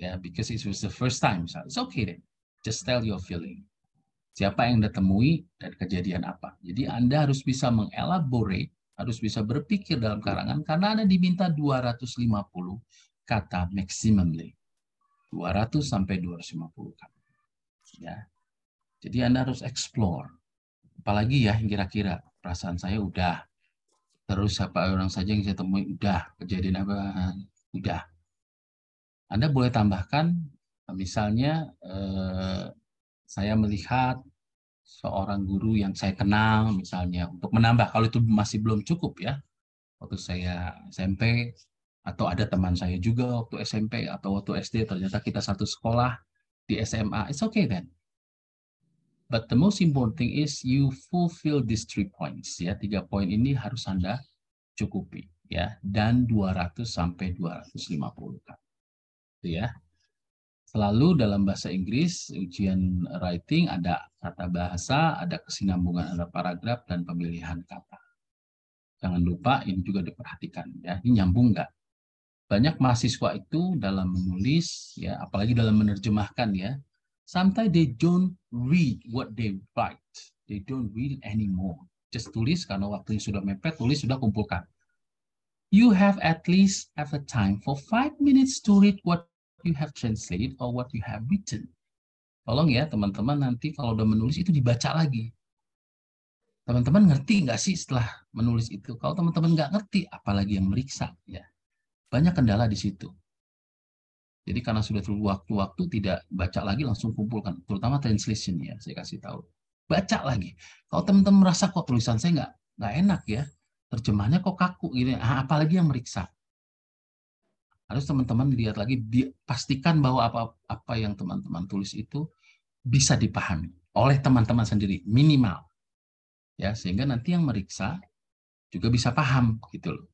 yeah, because it was the first time. So it's okay then. Just tell your feeling. Siapa yang Anda temui dan kejadian apa. Jadi Anda harus bisa mengelaborate, harus bisa berpikir dalam karangan, karena Anda diminta 250 kata maximally. 200 sampai 250 kata. Ya. Jadi Anda harus explore. Apalagi ya kira-kira perasaan saya udah. Terus siapa orang saja yang saya temui udah. Kejadian apa? Udah. Anda boleh tambahkan, misalnya saya melihat seorang guru yang saya kenal, misalnya, untuk menambah, kalau itu masih belum cukup ya, waktu saya SMP, atau ada teman saya juga waktu SMP, atau waktu SD, ternyata kita satu sekolah di SMA, it's okay then. But the most important thing is you fulfill these 3 points, ya, 3 poin ini harus Anda cukupi, ya, dan 200 sampai 250 kan. Itu ya. Selalu dalam bahasa Inggris, ujian writing ada tata bahasa, ada kesinambungan antara paragraf, dan pemilihan kata. Jangan lupa ini juga diperhatikan, ya. Ini nyambung nggak? Banyak mahasiswa itu dalam menulis, ya, apalagi dalam menerjemahkan, ya. Sometimes they don't read what they write. They don't read it anymore. Just tulis karena waktunya sudah mepet, tulis sudah kumpulkan. You have at least have a time for 5 minutes to read what you have translated or what you have written. Tolong ya teman-teman, nanti kalau udah menulis itu dibaca lagi. Teman-teman ngerti nggak sih setelah menulis itu? Kalau teman-teman nggak ngerti, apalagi yang meriksa. Ya, banyak kendala di situ. Jadi karena sudah terlalu waktu-waktu tidak baca lagi, langsung kumpulkan. Terutama translation ya, saya kasih tahu. Baca lagi. Kalau teman-teman merasa kok tulisan saya nggak enak ya, terjemahnya kok kaku gini, apalagi yang meriksa. Harus teman-teman lihat lagi, pastikan bahwa apa yang teman-teman tulis itu bisa dipahami oleh teman-teman sendiri minimal, ya, sehingga nanti yang meriksa juga bisa paham gitu loh.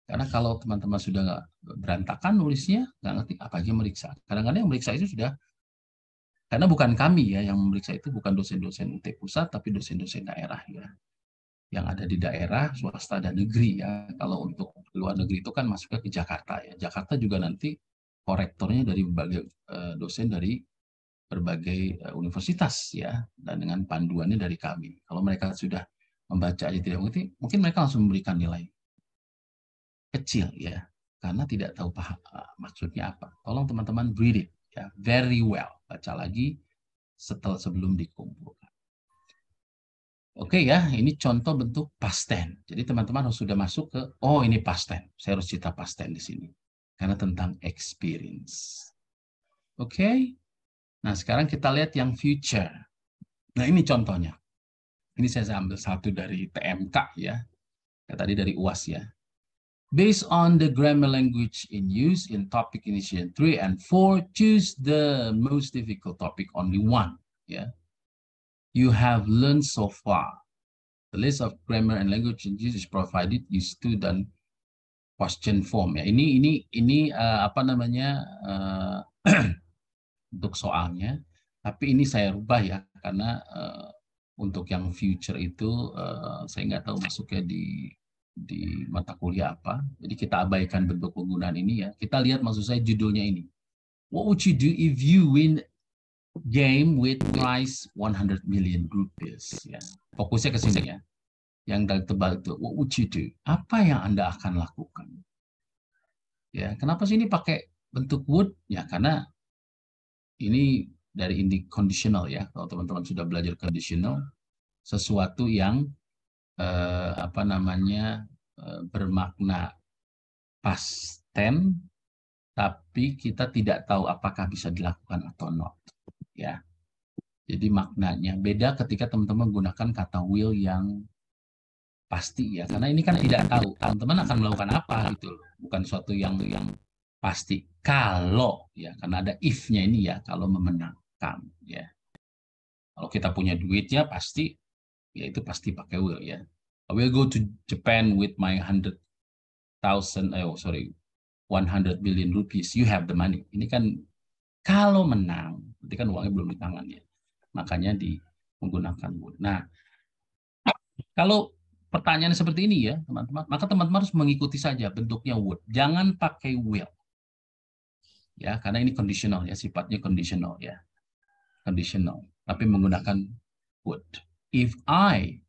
Karena kalau teman-teman sudah nggak berantakan nulisnya, nggak ngerti apalagi yang meriksa. Kadang-kadang yang meriksa itu sudah, karena bukan kami ya yang memeriksa, itu bukan dosen-dosen UT Pusat, tapi dosen-dosen daerah ya, yang ada di daerah swasta dan negeri ya. Kalau untuk luar negeri itu kan masuknya ke Jakarta ya. Jakarta juga nanti korektornya dari berbagai dosen dari berbagai universitas ya, dan dengan panduannya dari kami. Kalau mereka sudah membaca aja tidak mengerti, mungkin mereka langsung memberikan nilai kecil ya, karena tidak tahu maksudnya apa. Tolong teman-teman read it ya, very well, baca lagi sebelum dikumpulkan. Oke ya, ini contoh bentuk past tense. Jadi teman-teman harus sudah masuk ke, oh ini past tense, saya harus cerita past tense di sini karena tentang experience. Oke. Nah, sekarang kita lihat yang future. Nah, ini contohnya. Ini saya ambil satu dari TMK ya. Tadi dari UAS ya. Based on the grammar language in use in topic initiation 3 and 4, choose the most difficult topic, only one. Yeah. You have learned so far. The list of grammar and language in use is provided. You student question form ya. Ini apa namanya? Untuk soalnya, tapi ini saya rubah ya, karena untuk yang future itu saya nggak tahu masuknya di mata kuliah apa, jadi kita abaikan bentuk penggunaan ini ya. Kita lihat maksud saya judulnya ini. What would you do if you win game with prize 100 million rupees? Ya. Fokusnya ke sini ya. Yang tebal itu, what would you do? Apa yang Anda akan lakukan? Ya, kenapa sih ini pakai bentuk would? Ya, karena ini dari conditional ya. Kalau teman-teman sudah belajar conditional, sesuatu yang apa namanya bermakna past tense, tapi kita tidak tahu apakah bisa dilakukan atau not. Ya. Jadi maknanya beda ketika teman-teman menggunakan kata will yang pasti ya. Karena ini kan tidak tahu teman-teman akan melakukan apa gitu loh. Bukan suatu yang pasti. Kalau ya, karena ada if-nya ini ya, kalau memenangkan ya. Kalau kita punya duitnya pasti ya, itu pasti pakai will ya. I will go to Japan with my 100 billion rupees. You have the money. Ini kan kalau menang, berarti kan uangnya belum di tangan ya. Makanya menggunakan will. Nah, kalau pertanyaan seperti ini ya, teman-teman, maka teman-teman harus mengikuti saja bentuknya would. Jangan pakai will. Ya, karena ini conditional ya, sifatnya conditional ya. Conditional, tapi menggunakan would. If I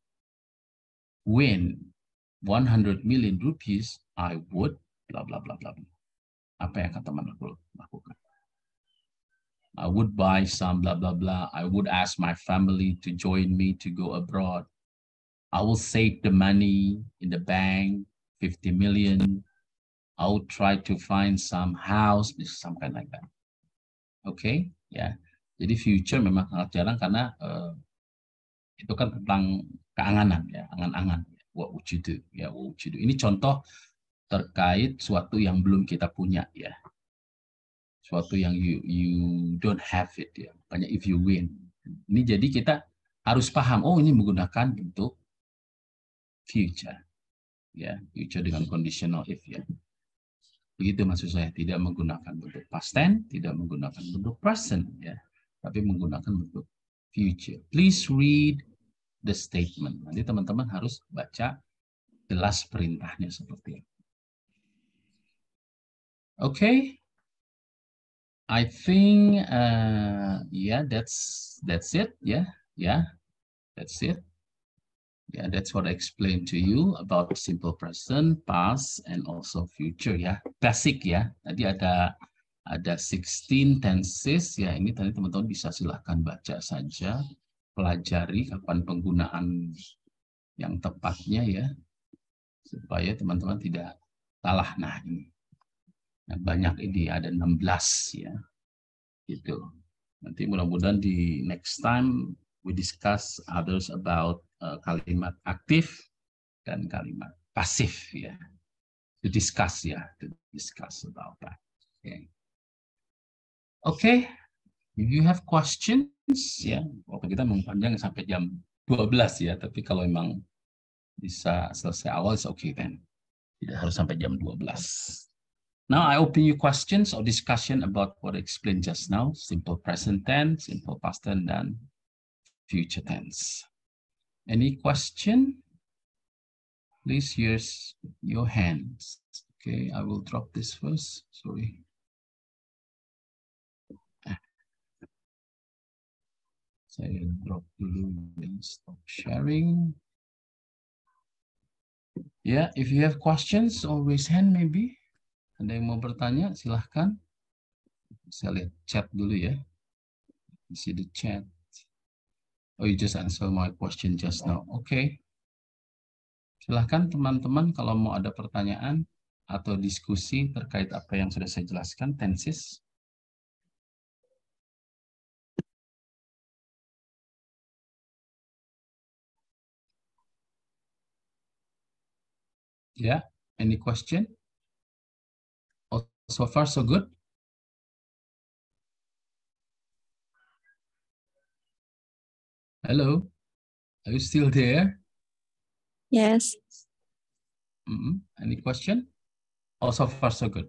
win 100 million rupees, I would bla bla bla bla. Apa yang akan teman lakukan? I would buy some bla bla bla. I would ask my family to join me to go abroad. I will save the money in the bank, 50 million. I will try to find some house, something like that. Oke, ya. Jadi future memang sangat jarang karena itu kan tentang keanganan ya, angan-angan. What would you do? Ya, what would you do? Ini contoh terkait suatu yang belum kita punya ya. Suatu yang you don't have it ya. Makanya if you win. Ini jadi kita harus paham, oh ini menggunakan bentuk future. Ya, future dengan conditional if ya. Begitu maksud saya, tidak menggunakan bentuk past tense, tidak menggunakan bentuk present ya, tapi menggunakan bentuk future. Please read the statement. Nanti teman-teman harus baca jelas perintahnya seperti itu. Okay, I think yeah, that's it ya, that's it. Yeah, that's what I explained to you about simple present, past, and also future ya. Basic ya. Tadi ada Ada 16 tenses, ya ini tadi teman-teman bisa silahkan baca saja, pelajari kapan penggunaan yang tepatnya ya, supaya teman-teman tidak salah. Nah ini, nah, banyak ini, ada 16 ya, gitu. Nanti mudah-mudahan di next time we discuss others about kalimat aktif dan kalimat pasif ya, to discuss about that. Okay. Oke, if you have questions, ya, waktu kita mempanjang sampai jam 12 ya, tapi kalau memang bisa selesai awal, it's okay then. Tidak harus sampai jam 12. Now I open you questions or discussion about what I explained just now, simple present tense, simple past tense, dan future tense. Any question? Please use your hands. Okay, I will drop this first, sorry. Saya drop dulu dan stop sharing. Yeah, if you have questions or raise hand maybe. Ada yang mau bertanya, silahkan. Saya lihat chat dulu ya. You see the chat. Oh, you just answer my question just now. Okay. Silahkan teman-teman kalau mau ada pertanyaan atau diskusi terkait apa yang sudah saya jelaskan, tenses. Yeah, any question? Oh, so far so good? Hello, are you still there? Yes. Any question? Oh, so far so good.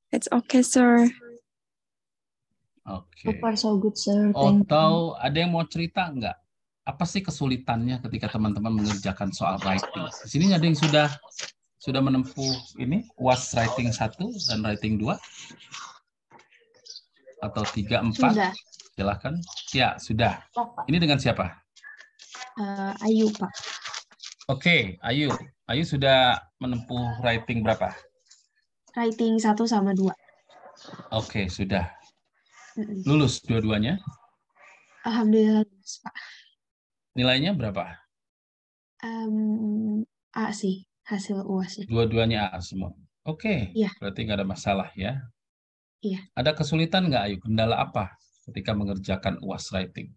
It's okay, sir. Okay. So far so good, sir. Atau ada yang mau cerita nggak? Apa sih kesulitannya ketika teman-teman mengerjakan soal writing? Di sini ada yang sudah menempuh ini UAS writing 1 dan writing 2 atau 3, 4? Sudah. Silahkan. Ya, sudah. Ini dengan siapa? Ayu, Pak. Oke, Ayu. Ayu sudah menempuh writing berapa? Writing 1 sama 2. Oke, sudah. Lulus dua-duanya? Alhamdulillah lulus, Pak. Nilainya berapa? A sih, hasil UASnya. Dua-duanya A semua. Oke, Iya. berarti nggak ada masalah ya. Iya. Ada kesulitan nggak, Ayu? Kendala apa ketika mengerjakan UAS writing?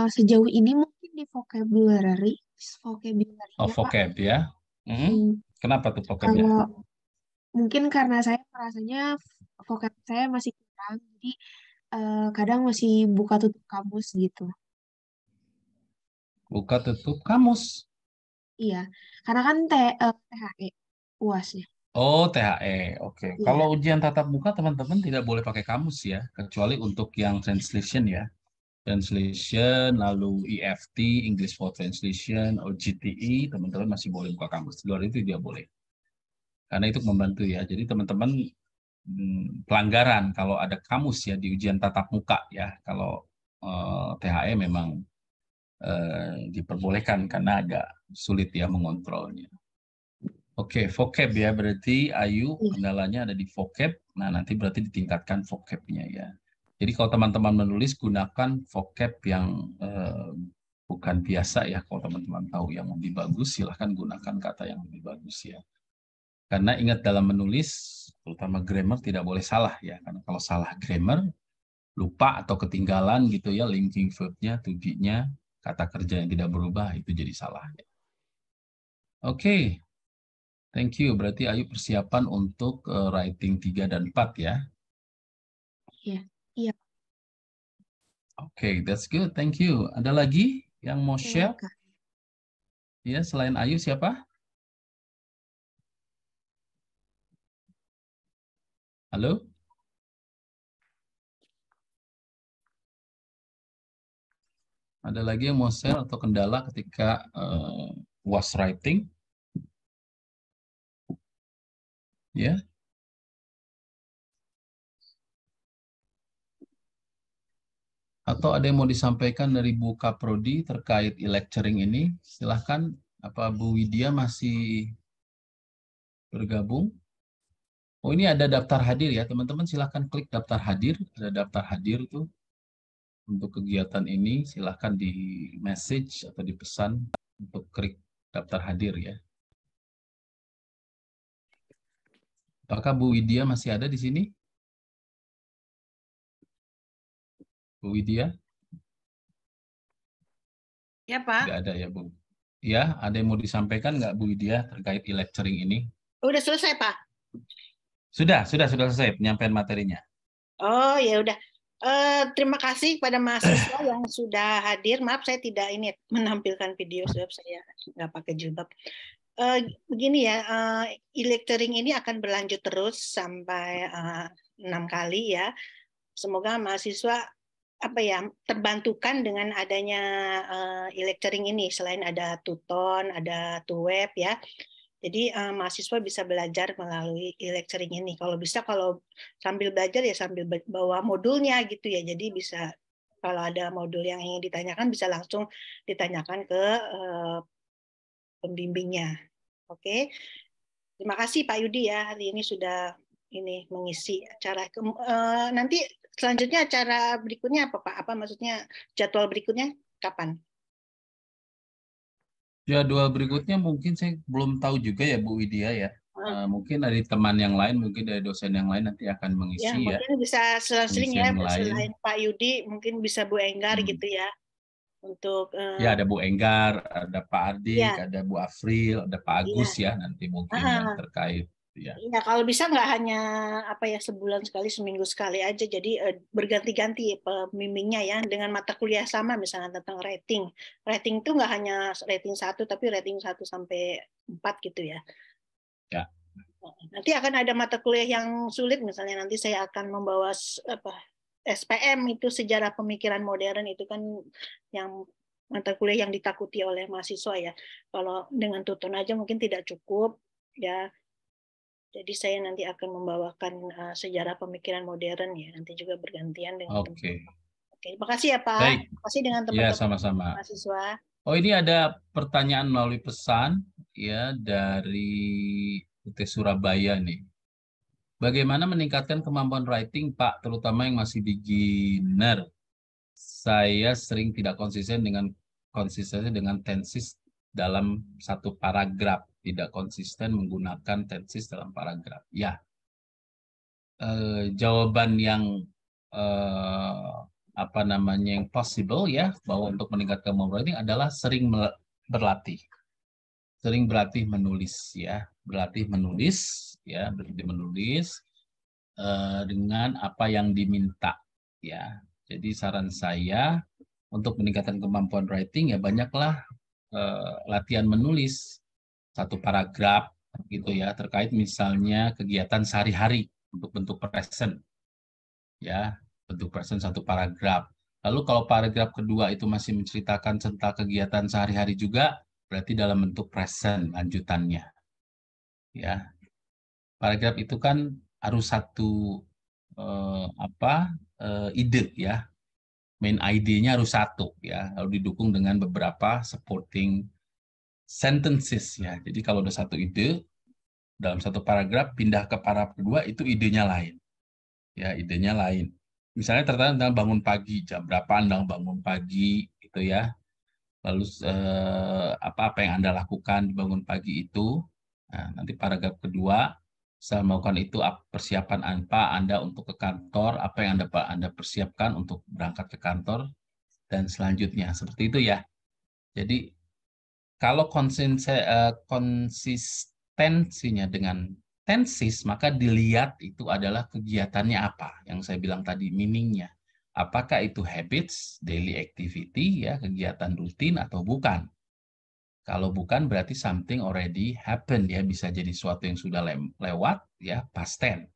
Sejauh ini mungkin di vocabulary. Oh, vocab ya. Kenapa tuh vocabnya? Mungkin karena saya merasanya vocab saya masih kurang, jadi kadang masih buka tutup kamus gitu. Buka tutup kamus? Iya, karena kan THE UAS ya. Oh, THE. Oke. Iya. Kalau ujian tatap muka teman-teman tidak boleh pakai kamus ya, kecuali untuk yang translation ya. Translation, lalu EFT, English for Translation, atau GTE, teman-teman masih boleh buka kamus. Di luar itu dia boleh. Karena itu membantu ya. Jadi teman-teman pelanggaran kalau ada kamus ya di ujian tatap muka ya. Kalau THE memang diperbolehkan karena agak sulit ya mengontrolnya. Oke, vocab ya, berarti Ayu kendalanya ada di vocab. Nah, nanti berarti ditingkatkan vocabnya ya. Jadi kalau teman-teman menulis, gunakan vocab yang bukan biasa ya. Kalau teman-teman tahu yang lebih bagus, silahkan gunakan kata yang lebih bagus ya. Karena ingat dalam menulis, terutama grammar tidak boleh salah ya. Karena kalau salah grammar, lupa atau ketinggalan gitu ya, linking verb-nya, to be-nya, kata kerja yang tidak berubah, itu jadi salah. Oke, thank you. Berarti Ayu persiapan untuk writing 3 dan 4 ya? Iya. Iya. Oke, that's good. Thank you. Ada lagi yang mau share? Ya, selain Ayu siapa? Halo? Ada lagi yang mau share atau kendala ketika UAS writing? Ya? Atau ada yang mau disampaikan dari Bu Kaprodi terkait e-lecturing ini? Silahkan, apa Bu Widya masih bergabung? Oh, ini ada daftar hadir ya, teman-teman silahkan klik daftar hadir. Ada daftar hadir tuh untuk kegiatan ini, silahkan di message atau dipesan untuk klik daftar hadir ya. Apakah Bu Widya masih ada di sini? Bu Widya? Ya, Pak. Tidak ada ya, Bu. Ya, ada yang mau disampaikan nggak Bu Widya terkait e-lecturing ini? Udah selesai, Pak. Sudah selesai penyampaian materinya. Oh, ya udah. Terima kasih kepada mahasiswa yang sudah hadir. Maaf saya tidak ini menampilkan video sebab saya nggak pakai jilbab. Begini ya, e-lecturing ini akan berlanjut terus sampai 6 kali ya. Semoga mahasiswa terbantukan dengan adanya e-lecturing ini. Selain ada Tuton, ada Tuweb ya. Jadi mahasiswa bisa belajar melalui e-lecturing ini. Kalau bisa, kalau sambil belajar ya sambil bawa modulnya gitu ya. Jadi bisa kalau ada modul yang ingin ditanyakan bisa langsung ditanyakan ke pembimbingnya. Oke. Terima kasih Pak Yudi ya, hari ini sudah mengisi acara. Nanti selanjutnya acara berikutnya apa Pak? Apa maksudnya jadwal berikutnya kapan? Jadwal berikutnya mungkin saya belum tahu juga ya Bu Widya ya. Mungkin dari teman yang lain, mungkin dari dosen yang lain nanti akan mengisi ya. Mungkin bisa selang-seling ya, selain Pak Yudi, mungkin bisa Bu Enggar gitu ya. Untuk ya ada Bu Enggar, ada Pak Ardik, ada Bu Afril, ada Pak Agus ya nanti mungkin yang terkait. Ya, kalau bisa nggak hanya sebulan sekali, seminggu sekali aja. Jadi berganti-ganti pembimbingnya ya dengan mata kuliah sama, misalnya tentang rating. Rating itu nggak hanya rating 1, tapi rating 1 sampai 4 gitu ya. Ya. Nanti akan ada mata kuliah yang sulit, misalnya nanti saya akan membawa SPM itu sejarah pemikiran modern, itu kan yang mata kuliah yang ditakuti oleh mahasiswa ya. Kalau dengan Tuton aja mungkin tidak cukup ya. Jadi saya nanti akan membawakan sejarah pemikiran modern ya. Nanti juga bergantian dengan Oke. Terima kasih ya Pak. Baik. Terima kasih dengan teman-teman ya, sama-sama. mahasiswa. Oh, ini ada pertanyaan melalui pesan ya dari UT Surabaya nih. Bagaimana meningkatkan kemampuan writing Pak, terutama yang masih beginner? Saya sering tidak konsisten dengan tenses dalam satu paragraf, tidak konsisten menggunakan tenses dalam paragraf. Ya, jawaban yang yang possible ya, bahwa untuk meningkatkan kemampuan writing adalah sering berlatih. Sering berlatih menulis ya, berlatih menulis dengan apa yang diminta ya. Jadi saran saya untuk meningkatkan kemampuan writing ya banyaklah latihan menulis satu paragraf gitu ya, terkait misalnya kegiatan sehari-hari untuk bentuk present ya, bentuk present satu paragraf. Lalu kalau paragraf kedua itu masih menceritakan tentang kegiatan sehari-hari juga, berarti dalam bentuk present lanjutannya ya. Paragraf itu kan harus satu ide ya, main idenya harus satu ya, lalu didukung dengan beberapa supporting sentences ya. Jadi kalau ada satu ide dalam satu paragraf, pindah ke paragraf kedua itu idenya lain ya, idenya lain. Misalnya terkait tentang bangun pagi, jam berapa Anda bangun pagi gitu ya, lalu apa yang Anda lakukan di bangun pagi itu. Nah, nanti paragraf kedua, setelah melakukan itu persiapan apa Anda untuk ke kantor, apa yang Anda persiapkan untuk berangkat ke kantor, dan selanjutnya seperti itu ya. Jadi kalau konsistensinya dengan tenses, maka dilihat itu adalah kegiatannya apa, yang saya bilang tadi meaningnya. Apakah itu habits, daily activity ya, kegiatan rutin atau bukan. Kalau bukan berarti something already happened ya, bisa jadi sesuatu yang sudah lewat ya, past tense.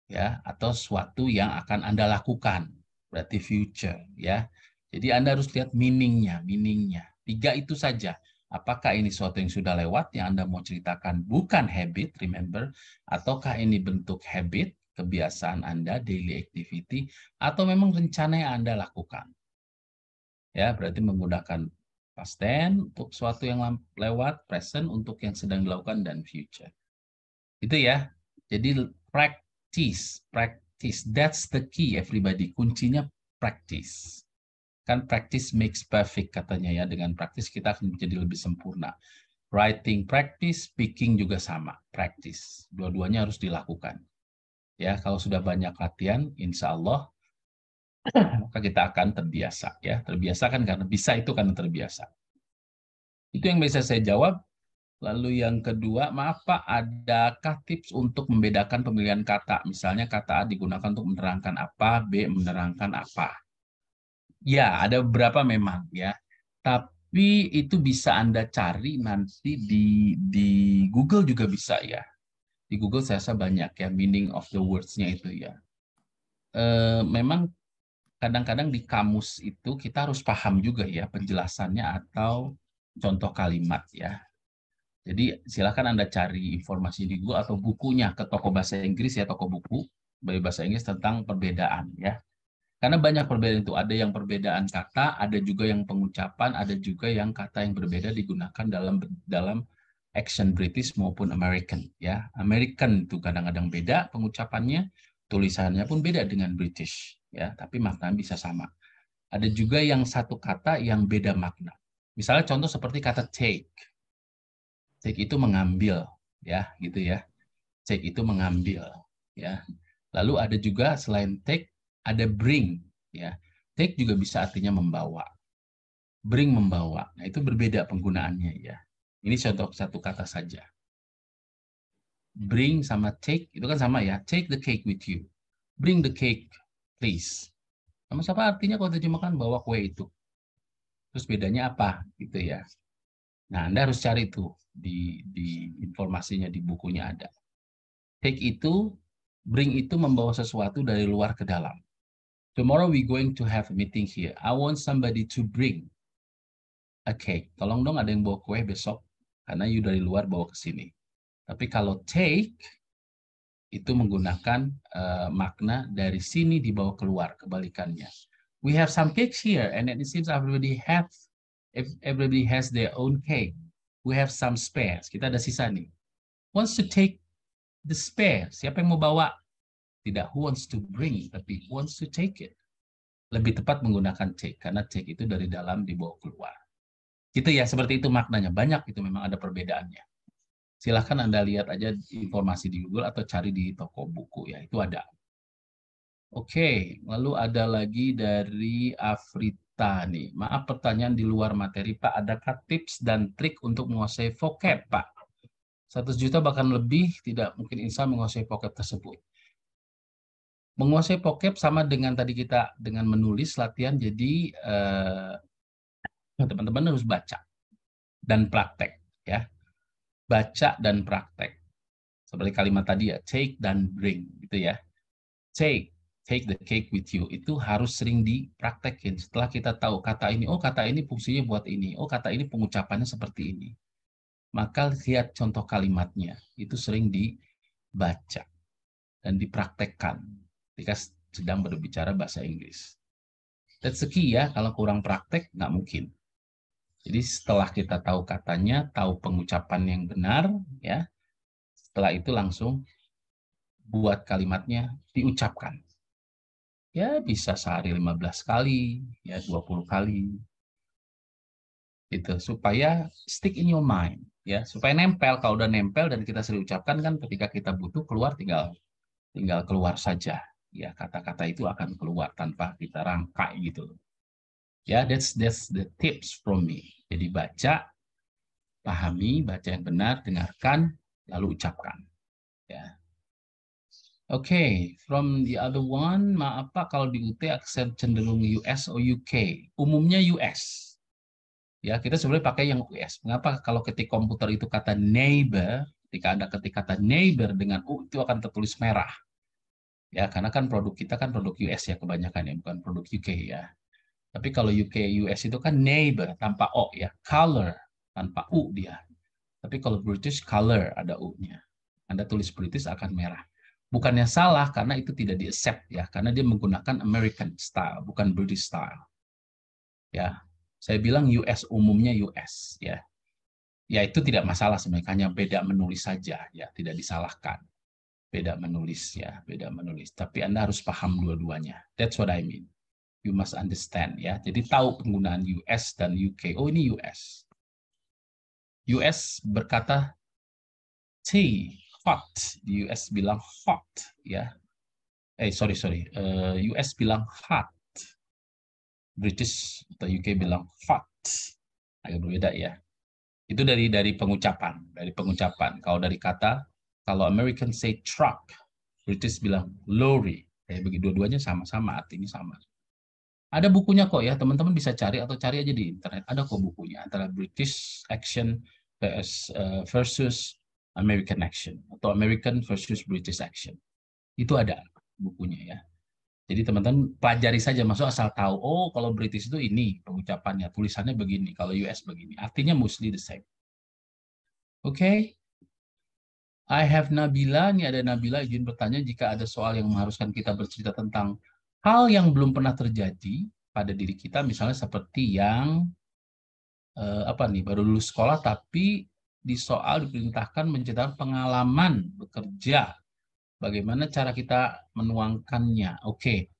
Ya, atau sesuatu yang akan Anda lakukan, berarti future ya. Jadi Anda harus lihat meaningnya. 3 itu saja. Apakah ini sesuatu yang sudah lewat yang Anda mau ceritakan bukan habit, remember, ataukah ini bentuk habit, kebiasaan Anda, daily activity, atau memang rencana yang Anda lakukan. Ya, berarti menggunakan past tense untuk sesuatu yang lewat, present untuk yang sedang dilakukan, dan future. Itu ya. Jadi practice. That's the key, everybody. Kuncinya practice. Kan practice makes perfect katanya ya. Dengan practice kita akan menjadi lebih sempurna. Writing practice, speaking juga sama, practice. Dua-duanya harus dilakukan. Ya, kalau sudah banyak latihan, insya Allah maka kita akan terbiasa. Ya, terbiasa kan karena bisa itu karena terbiasa. Itu yang bisa saya jawab. Lalu yang kedua, maaf Pak, adakah tips untuk membedakan pemilihan kata? Misalnya kata A digunakan untuk menerangkan apa, B menerangkan apa. Ya, ada beberapa memang ya. Tapi itu bisa Anda cari nanti di Google juga bisa ya. Di Google saya rasa banyak ya meaning of the words-nya itu ya. Memang kadang-kadang di kamus itu kita harus paham juga ya penjelasannya atau contoh kalimat ya. Jadi silakan Anda cari informasi di Google atau bukunya ke toko bahasa Inggris ya, toko buku bahasa Inggris tentang perbedaan ya. Karena banyak perbedaan itu, ada yang perbedaan kata, ada juga yang pengucapan, ada juga yang kata yang berbeda digunakan dalam action British maupun American ya. American itu kadang-kadang beda pengucapannya, tulisannya pun beda dengan British ya, tapi maknanya bisa sama. Ada juga yang satu kata yang beda makna. Misalnya contoh seperti kata take. Take itu mengambil ya, gitu ya. Take itu mengambil ya. Lalu ada juga selain take ada bring ya. Take juga bisa artinya membawa. Bring membawa. Nah, itu berbeda penggunaannya ya. Ini contoh satu kata saja. Bring sama take itu kan sama ya. Take the cake with you. Bring the cake please. Sama-sama artinya kalau terjemahkan bawa kue itu. Terus bedanya apa gitu ya. Nah, Anda harus cari tuh di informasinya di bukunya ada. Take itu, bring itu membawa sesuatu dari luar ke dalam. Tomorrow we going to have a meeting here. I want somebody to bring a cake. Tolong dong ada yang bawa kue besok karena you dari luar bawa ke sini. Tapi kalau take itu menggunakan makna dari sini dibawa keluar, kebalikannya. We have some cakes here and it seems everybody has their own cake. We have some spares. Kita ada sisa nih. Wants to take the spare. Siapa yang mau bawa? Tidak who wants to bring, tapi who wants to take it. Lebih tepat menggunakan take, karena take itu dari dalam dibawa keluar. Gitu ya, seperti itu maknanya. Banyak itu memang ada perbedaannya. Silahkan Anda lihat aja informasi di Google atau cari di toko buku ya, itu ada. Oke, lalu ada lagi dari Afrita nih. Maaf pertanyaan di luar materi Pak, adakah tips dan trik untuk menguasai vocab Pak? 100 juta bahkan lebih tidak mungkin insan menguasai vocab tersebut. Menguasai vocab sama dengan tadi kita dengan menulis latihan, jadi teman-teman harus baca dan praktek ya. Baca dan praktek. Seperti kalimat tadi ya, take dan bring gitu ya. Take the cake with you. Itu harus sering dipraktekin. Setelah kita tahu kata ini, oh kata ini fungsinya buat ini, oh kata ini pengucapannya seperti ini. Maka lihat contoh kalimatnya. Itu sering dibaca dan dipraktekkan ketika sedang berbicara bahasa Inggris. That's the key ya. Kalau kurang praktek, nggak mungkin. Jadi setelah kita tahu katanya, tahu pengucapan yang benar, ya. Setelah itu langsung buat kalimatnya diucapkan. Ya bisa sehari 15 kali, ya 20 kali. Gitu, supaya stick in your mind. Ya, supaya nempel. Kalau udah nempel dan kita sering ucapkan kan ketika kita butuh keluar tinggal keluar saja. Ya, kata-kata itu akan keluar tanpa kita rangkai gitu. Ya, that's the tips from me. Jadi baca, pahami, baca yang benar, dengarkan, lalu ucapkan. Ya. Oke, from the other one, maaf Pak, kalau di UT aksen cenderung US atau UK? Umumnya US. Ya, kita sebenarnya pakai yang US. Mengapa? Kalau ketik komputer itu kata neighbor, ketika Anda ketik kata neighbor dengan U itu akan tertulis merah. Ya, karena kan produk kita kan produk US ya kebanyakan ya, bukan produk UK ya. Tapi kalau UK US itu kan neighbor tanpa O ya, color tanpa U dia. Tapi kalau British color ada U-nya. Anda tulis British akan merah. Bukannya salah karena itu tidak di-accept ya, karena dia menggunakan American style, bukan British style. Ya, saya bilang US umumnya US ya. Ya itu tidak masalah sebenarnya, hanya beda menulis saja ya, tidak disalahkan. beda menulis ya, beda menulis. Tapi Anda harus paham dua-duanya. That's what I mean. You must understand ya. Jadi tahu penggunaan US dan UK. Oh, ini US. US berkata tea, hot. Di US bilang hot ya. Sorry. US bilang hot. British atau UK bilang hot. Agak berbeda ya. Itu dari pengucapan, Kalau dari kata, kalau American say truck, British bilang lorry. Kayak begitu, dua-duanya sama-sama, artinya sama. Ada bukunya kok ya, teman-teman bisa cari atau cari aja di internet. Ada kok bukunya antara British Action versus American Action atau American versus British Action. Itu ada bukunya ya. Jadi teman-teman pelajari saja, masuk asal tahu. Oh, kalau British itu ini pengucapannya, tulisannya begini. Kalau US begini. Artinya mostly the same. Oke. I have Nabila. Ini ada Nabila izin bertanya jika ada soal yang mengharuskan kita bercerita tentang hal yang belum pernah terjadi pada diri kita, misalnya seperti yang baru lulus sekolah tapi di soal diperintahkan menceritakan pengalaman bekerja, bagaimana cara kita menuangkannya. Oke.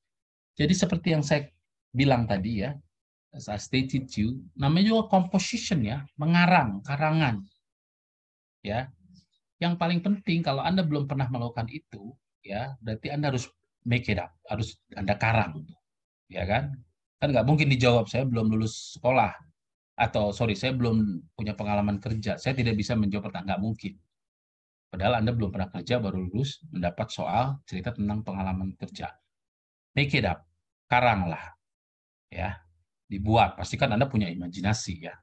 Jadi seperti yang saya bilang tadi ya, as I stated you, namanya juga composition ya, mengarang, karangan. Ya. Yang paling penting kalau Anda belum pernah melakukan itu, ya, berarti Anda harus make it up, harus Anda karang, ya kan? Kan nggak mungkin dijawab saya belum lulus sekolah atau saya belum punya pengalaman kerja, saya tidak bisa menjawab pertanyaan, nggak mungkin. Padahal Anda belum pernah kerja, baru lulus, mendapat soal cerita tentang pengalaman kerja. Make it up, karanglah, ya, dibuat. Pastikan Anda punya imajinasi, ya.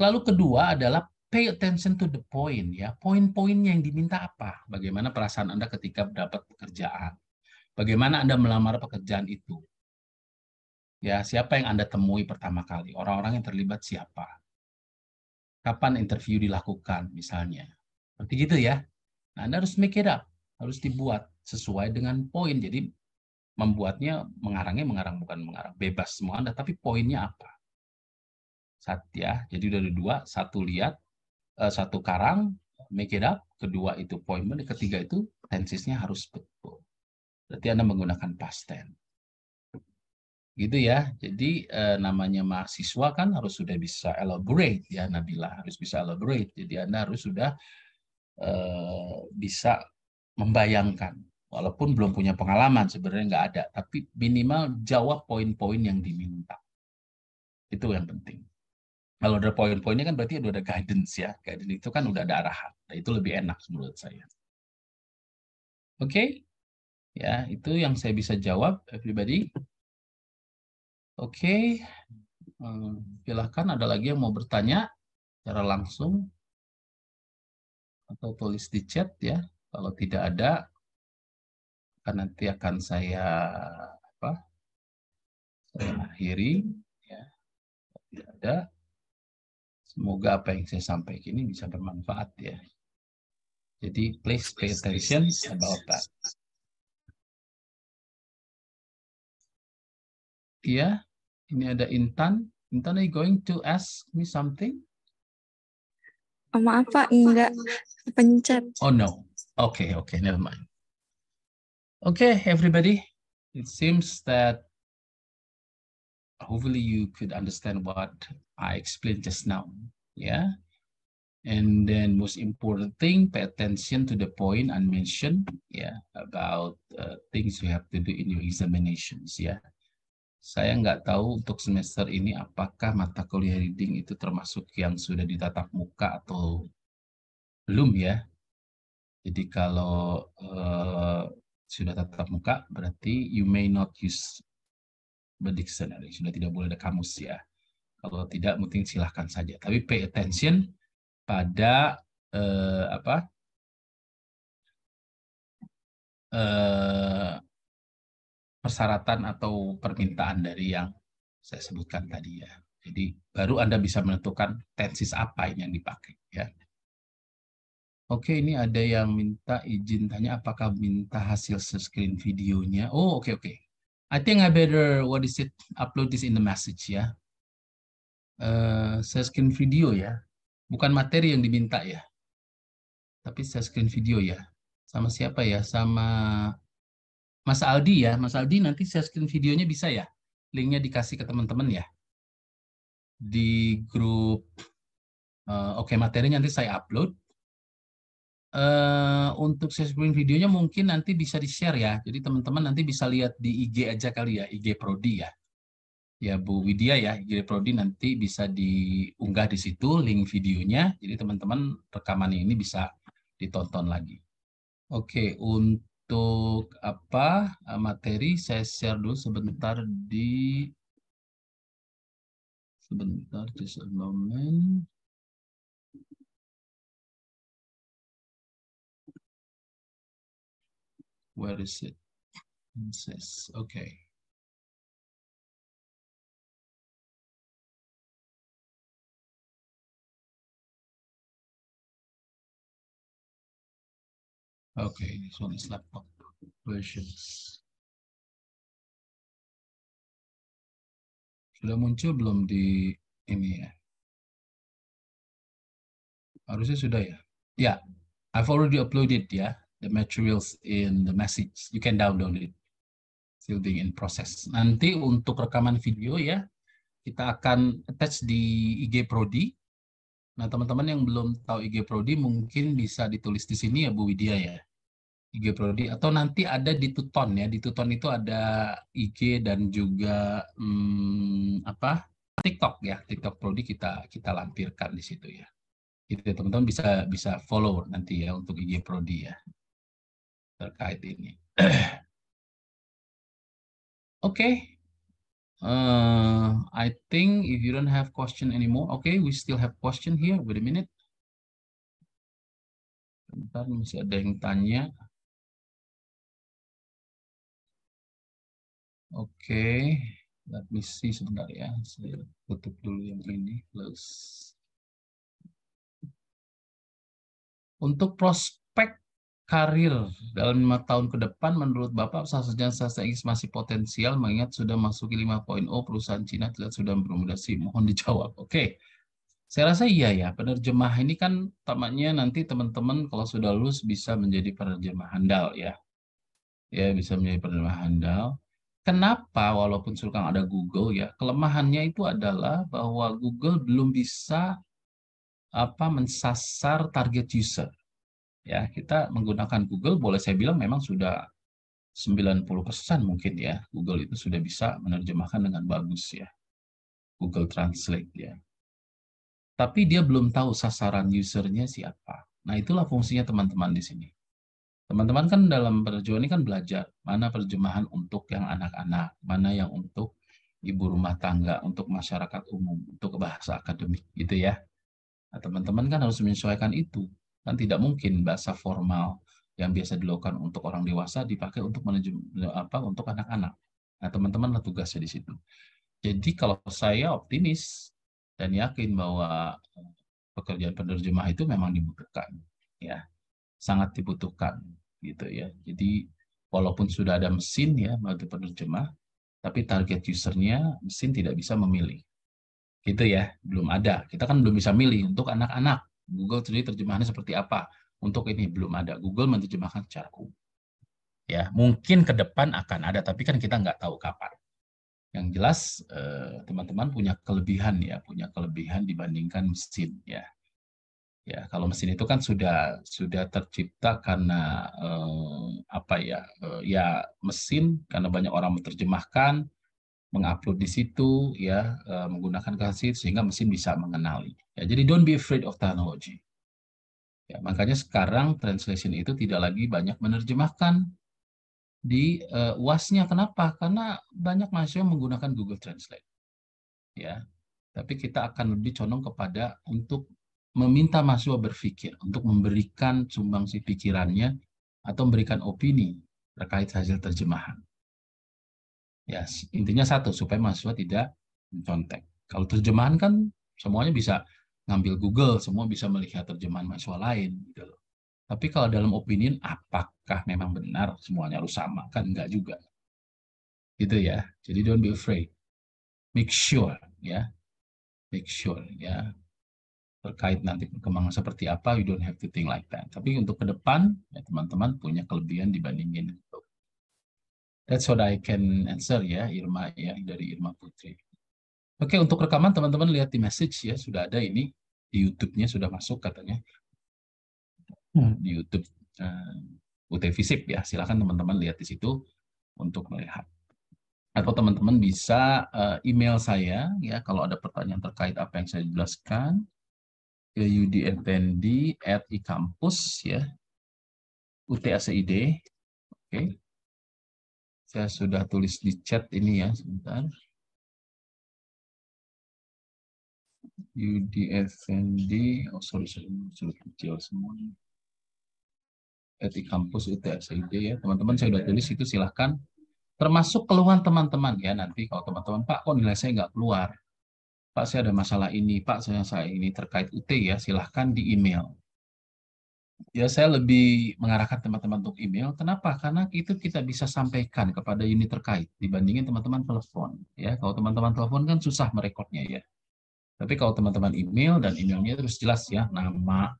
Lalu kedua adalah pay attention to the point, ya. Poin-poinnya yang diminta apa? Bagaimana perasaan Anda ketika mendapat pekerjaan? Bagaimana Anda melamar pekerjaan itu? Ya, siapa yang Anda temui pertama kali? Orang-orang yang terlibat siapa? Kapan interview dilakukan, misalnya? Seperti gitu ya. Nah, Anda harus make it up, harus dibuat sesuai dengan poin. Jadi membuatnya mengarang bukan mengarang bebas semua Anda, tapi poinnya apa? Ya, jadi udah ada dua, satu karang, make it up, kedua itu poin, ketiga itu tensesnya harus betul. Berarti Anda menggunakan past tense. Gitu ya. Jadi namanya mahasiswa kan harus sudah bisa elaborate ya, Nabila, harus bisa elaborate. Jadi Anda harus sudah bisa membayangkan, walaupun belum punya pengalaman, sebenarnya nggak ada, tapi minimal jawab poin-poin yang diminta. Itu yang penting. Kalau ada poin-poinnya kan berarti udah ada guidance ya. Guidance itu kan udah ada arahan. Nah, itu lebih enak menurut saya. Oke? Ya, itu yang saya bisa jawab, everybody. Oke. Silahkan ada lagi yang mau bertanya secara langsung atau tulis di chat ya. Kalau tidak ada, nanti akan saya akhiri ya. Tidak ada. Semoga apa yang saya sampaikan ini bisa bermanfaat ya. Jadi please pay attention about that. Ya, ini ada Intan. Intan, are you going to ask me something? Oh, maaf Pak, enggak pencet. Oh no. Okay, never mind. Okay, everybody. It seems that hopefully you could understand what I explained just now. Yeah. And then most important thing, pay attention to the point I mentioned, about things you have to do in your examinations, Saya nggak tahu untuk semester ini apakah mata kuliah reading itu termasuk yang sudah ditatap muka atau belum ya. Jadi kalau sudah tatap muka berarti you may not use the dictionary, sudah tidak boleh ada kamus ya. Kalau tidak mungkin silahkan saja. Tapi pay attention pada persyaratan atau permintaan dari yang saya sebutkan tadi ya. Jadi baru Anda bisa menentukan tenses apa yang dipakai ya. Oke, ini ada yang minta izin tanya apakah minta hasil screen videonya. Oh, oke. I think I better upload this in the message ya. Saya screen video ya. Bukan materi yang diminta ya. Tapi saya screen video ya. Sama siapa ya? Sama Mas Aldi ya. Mas Aldi nanti share screen videonya bisa ya? Linknya dikasih ke teman-teman ya. Di grup. Oke, materinya nanti saya upload. Untuk share screen videonya mungkin nanti bisa di-share ya. Jadi teman-teman nanti bisa lihat di IG aja kali ya, IG Prodi ya. Ya Bu Widya ya, IG Prodi nanti bisa diunggah di situ link videonya. Jadi teman-teman rekaman ini bisa ditonton lagi. Oke, untuk apa materi saya share dulu sebentar just a moment. Where is it? It says, okay. Okay, this one is laptop versions. Sudah muncul belum di ini ya? Harusnya sudah ya? Ya, I've already uploaded ya, the materials in the message. You can download it. Still being in process. Nanti untuk rekaman video ya, kita akan attach di IG Prodi. Nah, teman-teman yang belum tahu IG Prodi mungkin bisa ditulis di sini ya Bu Widya ya. IG Prodi atau nanti ada di Tuton ya. Di Tuton itu ada IG dan juga TikTok ya. TikTok Prodi kita lampirkan di situ ya. Itu teman-teman bisa follow nanti ya untuk IG Prodi ya. Terkait ini. Okay. I think if you don't have question anymore, okay, we still have question here. Wait a minute. Bentar, masih ada yang tanya. Oke, let me see sebentar ya. Saya tutup dulu yang ini. Close. Untuk prospek karir dalam 5 tahun ke depan, menurut Bapak, sarjana sastra Inggris masih potensial mengingat sudah masuki 5.0 perusahaan Cina tidak sudah bermodasi. Mohon dijawab. Oke. Saya rasa iya ya, penerjemah ini kan tamatnya nanti teman-teman kalau sudah lulus bisa menjadi penerjemah handal ya. Ya, bisa menjadi penerjemah handal. Kenapa walaupun sekarang ada Google ya, kelemahannya itu adalah bahwa Google belum bisa mensasar target user. Ya, kita menggunakan Google boleh saya bilang memang sudah 90% mungkin ya. Google itu sudah bisa menerjemahkan dengan bagus ya. Google Translate ya. Tapi dia belum tahu sasaran usernya siapa. Nah, itulah fungsinya teman-teman di sini. Teman-teman kan dalam penerjemahan ini kan belajar mana terjemahan untuk yang anak-anak, mana yang untuk ibu rumah tangga, untuk masyarakat umum, untuk bahasa akademik gitu ya. Nah, teman-teman kan harus menyesuaikan itu. Kan tidak mungkin bahasa formal yang biasa dilakukan untuk orang dewasa dipakai untuk untuk anak-anak. Nah, teman-teman lah tugasnya di situ. Jadi kalau saya optimis dan yakin bahwa pekerjaan penerjemah itu memang dibutuhkan, ya, sangat dibutuhkan, gitu ya. Jadi walaupun sudah ada mesin ya bagi penerjemah, tapi target usernya mesin tidak bisa memilih, gitu ya, belum ada. Kita kan belum bisa milih untuk anak-anak. Google sendiri terjemahannya seperti apa? Untuk ini belum ada. Google menerjemahkan secara umum. Ya, mungkin ke depan akan ada, tapi kan kita nggak tahu kapan. Yang jelas teman-teman punya kelebihan ya, punya kelebihan dibandingkan mesin ya. Ya, kalau mesin itu kan sudah tercipta karena ya mesin karena banyak orang menerjemahkan, mengupload di situ ya, menggunakan kasih sehingga mesin bisa mengenali. Ya, jadi don't be afraid of technology. Ya, makanya sekarang translation itu tidak lagi banyak menerjemahkan di UAS-nya. Kenapa? Karena banyak mahasiswa menggunakan Google Translate. Ya, tapi kita akan lebih condong kepada untuk meminta mahasiswa berpikir, untuk memberikan sumbangsi pikirannya atau memberikan opini terkait hasil terjemahan. Ya, intinya satu, supaya mahasiswa tidak mencontek. Kalau terjemahan kan semuanya bisa ngambil Google, semua bisa melihat terjemahan mahasiswa lain. Gitu. Tapi kalau dalam opinion, apakah memang benar semuanya harus sama? Kan enggak juga. Gitu ya. Jadi don't be afraid. Make sure ya. Make sure ya. terkait nanti perkembangan seperti apa, you don't have to think like that. Tapi untuk ke depan, ya teman-teman punya kelebihan dibandingin itu. That's what I can answer ya, Irma ya, dari Irma Putri. Oke, untuk rekaman teman-teman lihat di message ya, sudah ada ini di YouTube-nya sudah masuk katanya. Di YouTube UT Visip ya, silakan teman-teman lihat di situ untuk melihat. Atau teman-teman bisa email saya ya kalau ada pertanyaan terkait apa yang saya jelaskan ke yudievendi@ikampus ya, UTACID. Oke. Saya sudah tulis di chat ini ya, sebentar. Yudievendi, oh sorry, sudah kecil semuanya. @ikampus UTACID ya, teman-teman saya sudah tulis itu, silahkan. Termasuk keluhan teman-teman ya, nanti kalau teman-teman, Pak kok nilai saya nggak keluar, Pak saya ada masalah ini, Pak saya ini terkait UT ya, silahkan di email. Ya saya lebih mengarahkan teman-teman untuk email. Kenapa? Karena itu kita bisa sampaikan kepada unit terkait dibandingin teman-teman telepon. Ya, kalau teman-teman telepon kan susah merekodnya ya. Tapi kalau teman-teman email dan emailnya terus jelas ya, nama,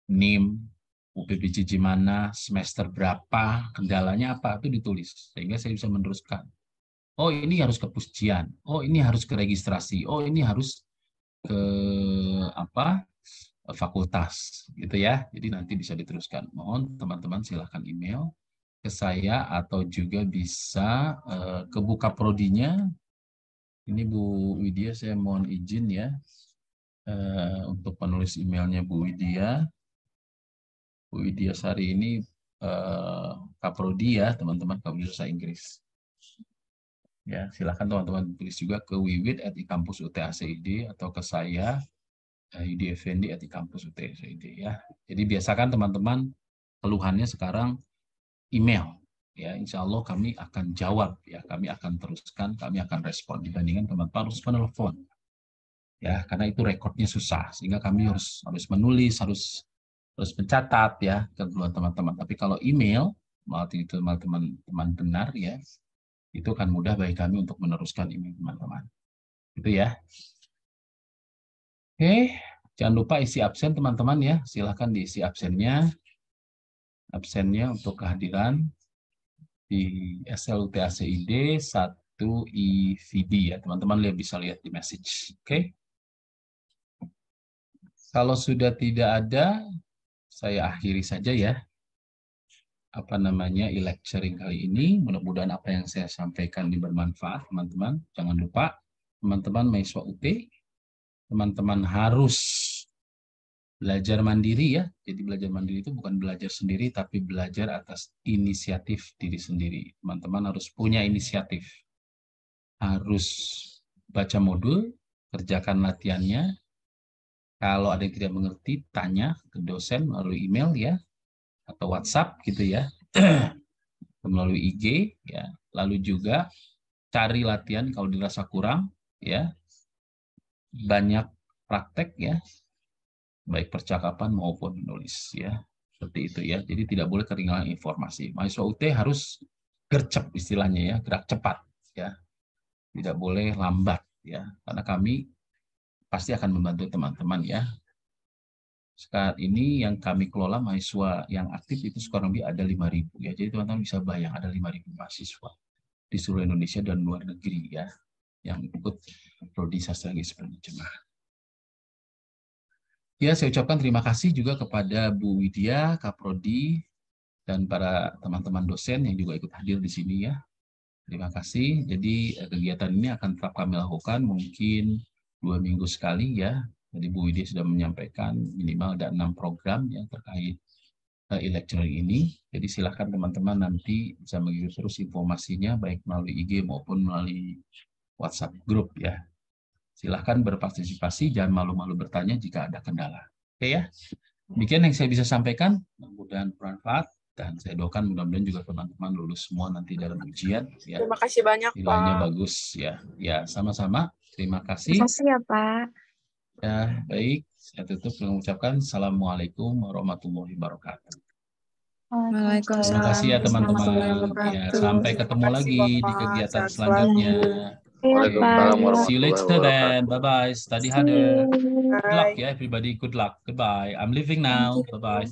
NIM, UPBJJ mana, semester berapa, kendalanya apa itu ditulis sehingga saya bisa meneruskan. Oh ini harus ke Pusjian. Oh ini harus ke registrasi. Oh ini harus ke apa? Fakultas gitu ya. Jadi nanti bisa diteruskan. Mohon teman-teman silahkan email ke saya atau juga bisa ke buka prodinya. Ini Bu Widya, saya mohon izin ya untuk penulis emailnya Bu Widya. Bu Widya Sari ini Kaprodi ya teman-teman, Kaprodi Bahasa Inggris. Ya silahkan teman-teman tulis juga ke wiwit@ikampus.utacid atau ke saya yudievendi@ikampus.utacid ya. Jadi biasakan teman-teman keluhannya sekarang email ya, insya Allah kami akan jawab ya, kami akan teruskan, kami akan respon dibandingkan teman-teman harus menelpon ya, karena itu rekodnya susah sehingga kami harus menulis, harus mencatat ya keluhan teman-teman. Tapi kalau email melalui teman-teman benar ya, itu akan mudah bagi kami untuk meneruskan email teman-teman. Itu ya. Oke, jangan lupa isi absen teman-teman ya. Silahkan diisi absennya untuk kehadiran di SLUTACID 1 IVB ya. Teman-teman bisa lihat di message. Oke. Kalau sudah tidak ada, saya akhiri saja ya. E-lecturing kali ini. Mudah-mudahan apa yang saya sampaikan ini bermanfaat, teman-teman. Jangan lupa, teman-teman mahasiswa UT, teman-teman harus belajar mandiri ya. Jadi belajar mandiri itu bukan belajar sendiri, tapi belajar atas inisiatif diri sendiri. Teman-teman harus punya inisiatif. Harus baca modul, kerjakan latihannya. Kalau ada yang tidak mengerti, tanya ke dosen melalui email ya, atau WhatsApp gitu ya, melalui IG ya. Lalu juga cari latihan kalau dirasa kurang ya. Banyak praktek ya, baik percakapan maupun menulis ya. Seperti itu ya. Jadi tidak boleh ketinggalan informasi. Mahasiswa UT harus gercep istilahnya ya, gerak cepat ya. Tidak boleh lambat ya, karena kami pasti akan membantu teman-teman ya. Saat ini yang kami kelola mahasiswa yang aktif itu sekurang lebih ada 5.000 ya. Jadi teman-teman bisa bayang ada 5.000 mahasiswa di seluruh Indonesia dan luar negeri ya, yang ikut prodi sastra Inggris penerjemah. Ya, saya ucapkan terima kasih juga kepada Bu Widya, Kaprodi, dan para teman-teman dosen yang juga ikut hadir di sini ya. Terima kasih. Jadi kegiatan ini akan tetap kami lakukan mungkin 2 minggu sekali ya. Jadi Bu Widya sudah menyampaikan minimal ada 6 program yang terkait e-lecturing ini. Jadi silakan teman-teman nanti bisa mengikuti terus informasinya baik melalui IG maupun melalui WhatsApp grup ya. Silahkan berpartisipasi, jangan malu-malu bertanya jika ada kendala. Oke ya, demikian yang saya bisa sampaikan, mudah-mudahan bermanfaat, dan saya doakan mudah-mudahan juga teman-teman lulus semua nanti dalam ujian. Ya. Terima kasih banyak, Pak. Nilainya bagus ya. Ya, sama-sama. Terima kasih. Terima kasih ya, Pak. Ya, baik. Saya tutup dengan mengucapkan Assalamualaikum warahmatullahi wabarakatuh. Waalaikumsalam. Terima kasih ya teman-teman. Ya, sampai ketemu lagi di kegiatan selanjutnya. See you later then. Bye-bye. Study harder. Good luck, yeah, everybody. Good luck. Goodbye. I'm leaving now. Bye-bye.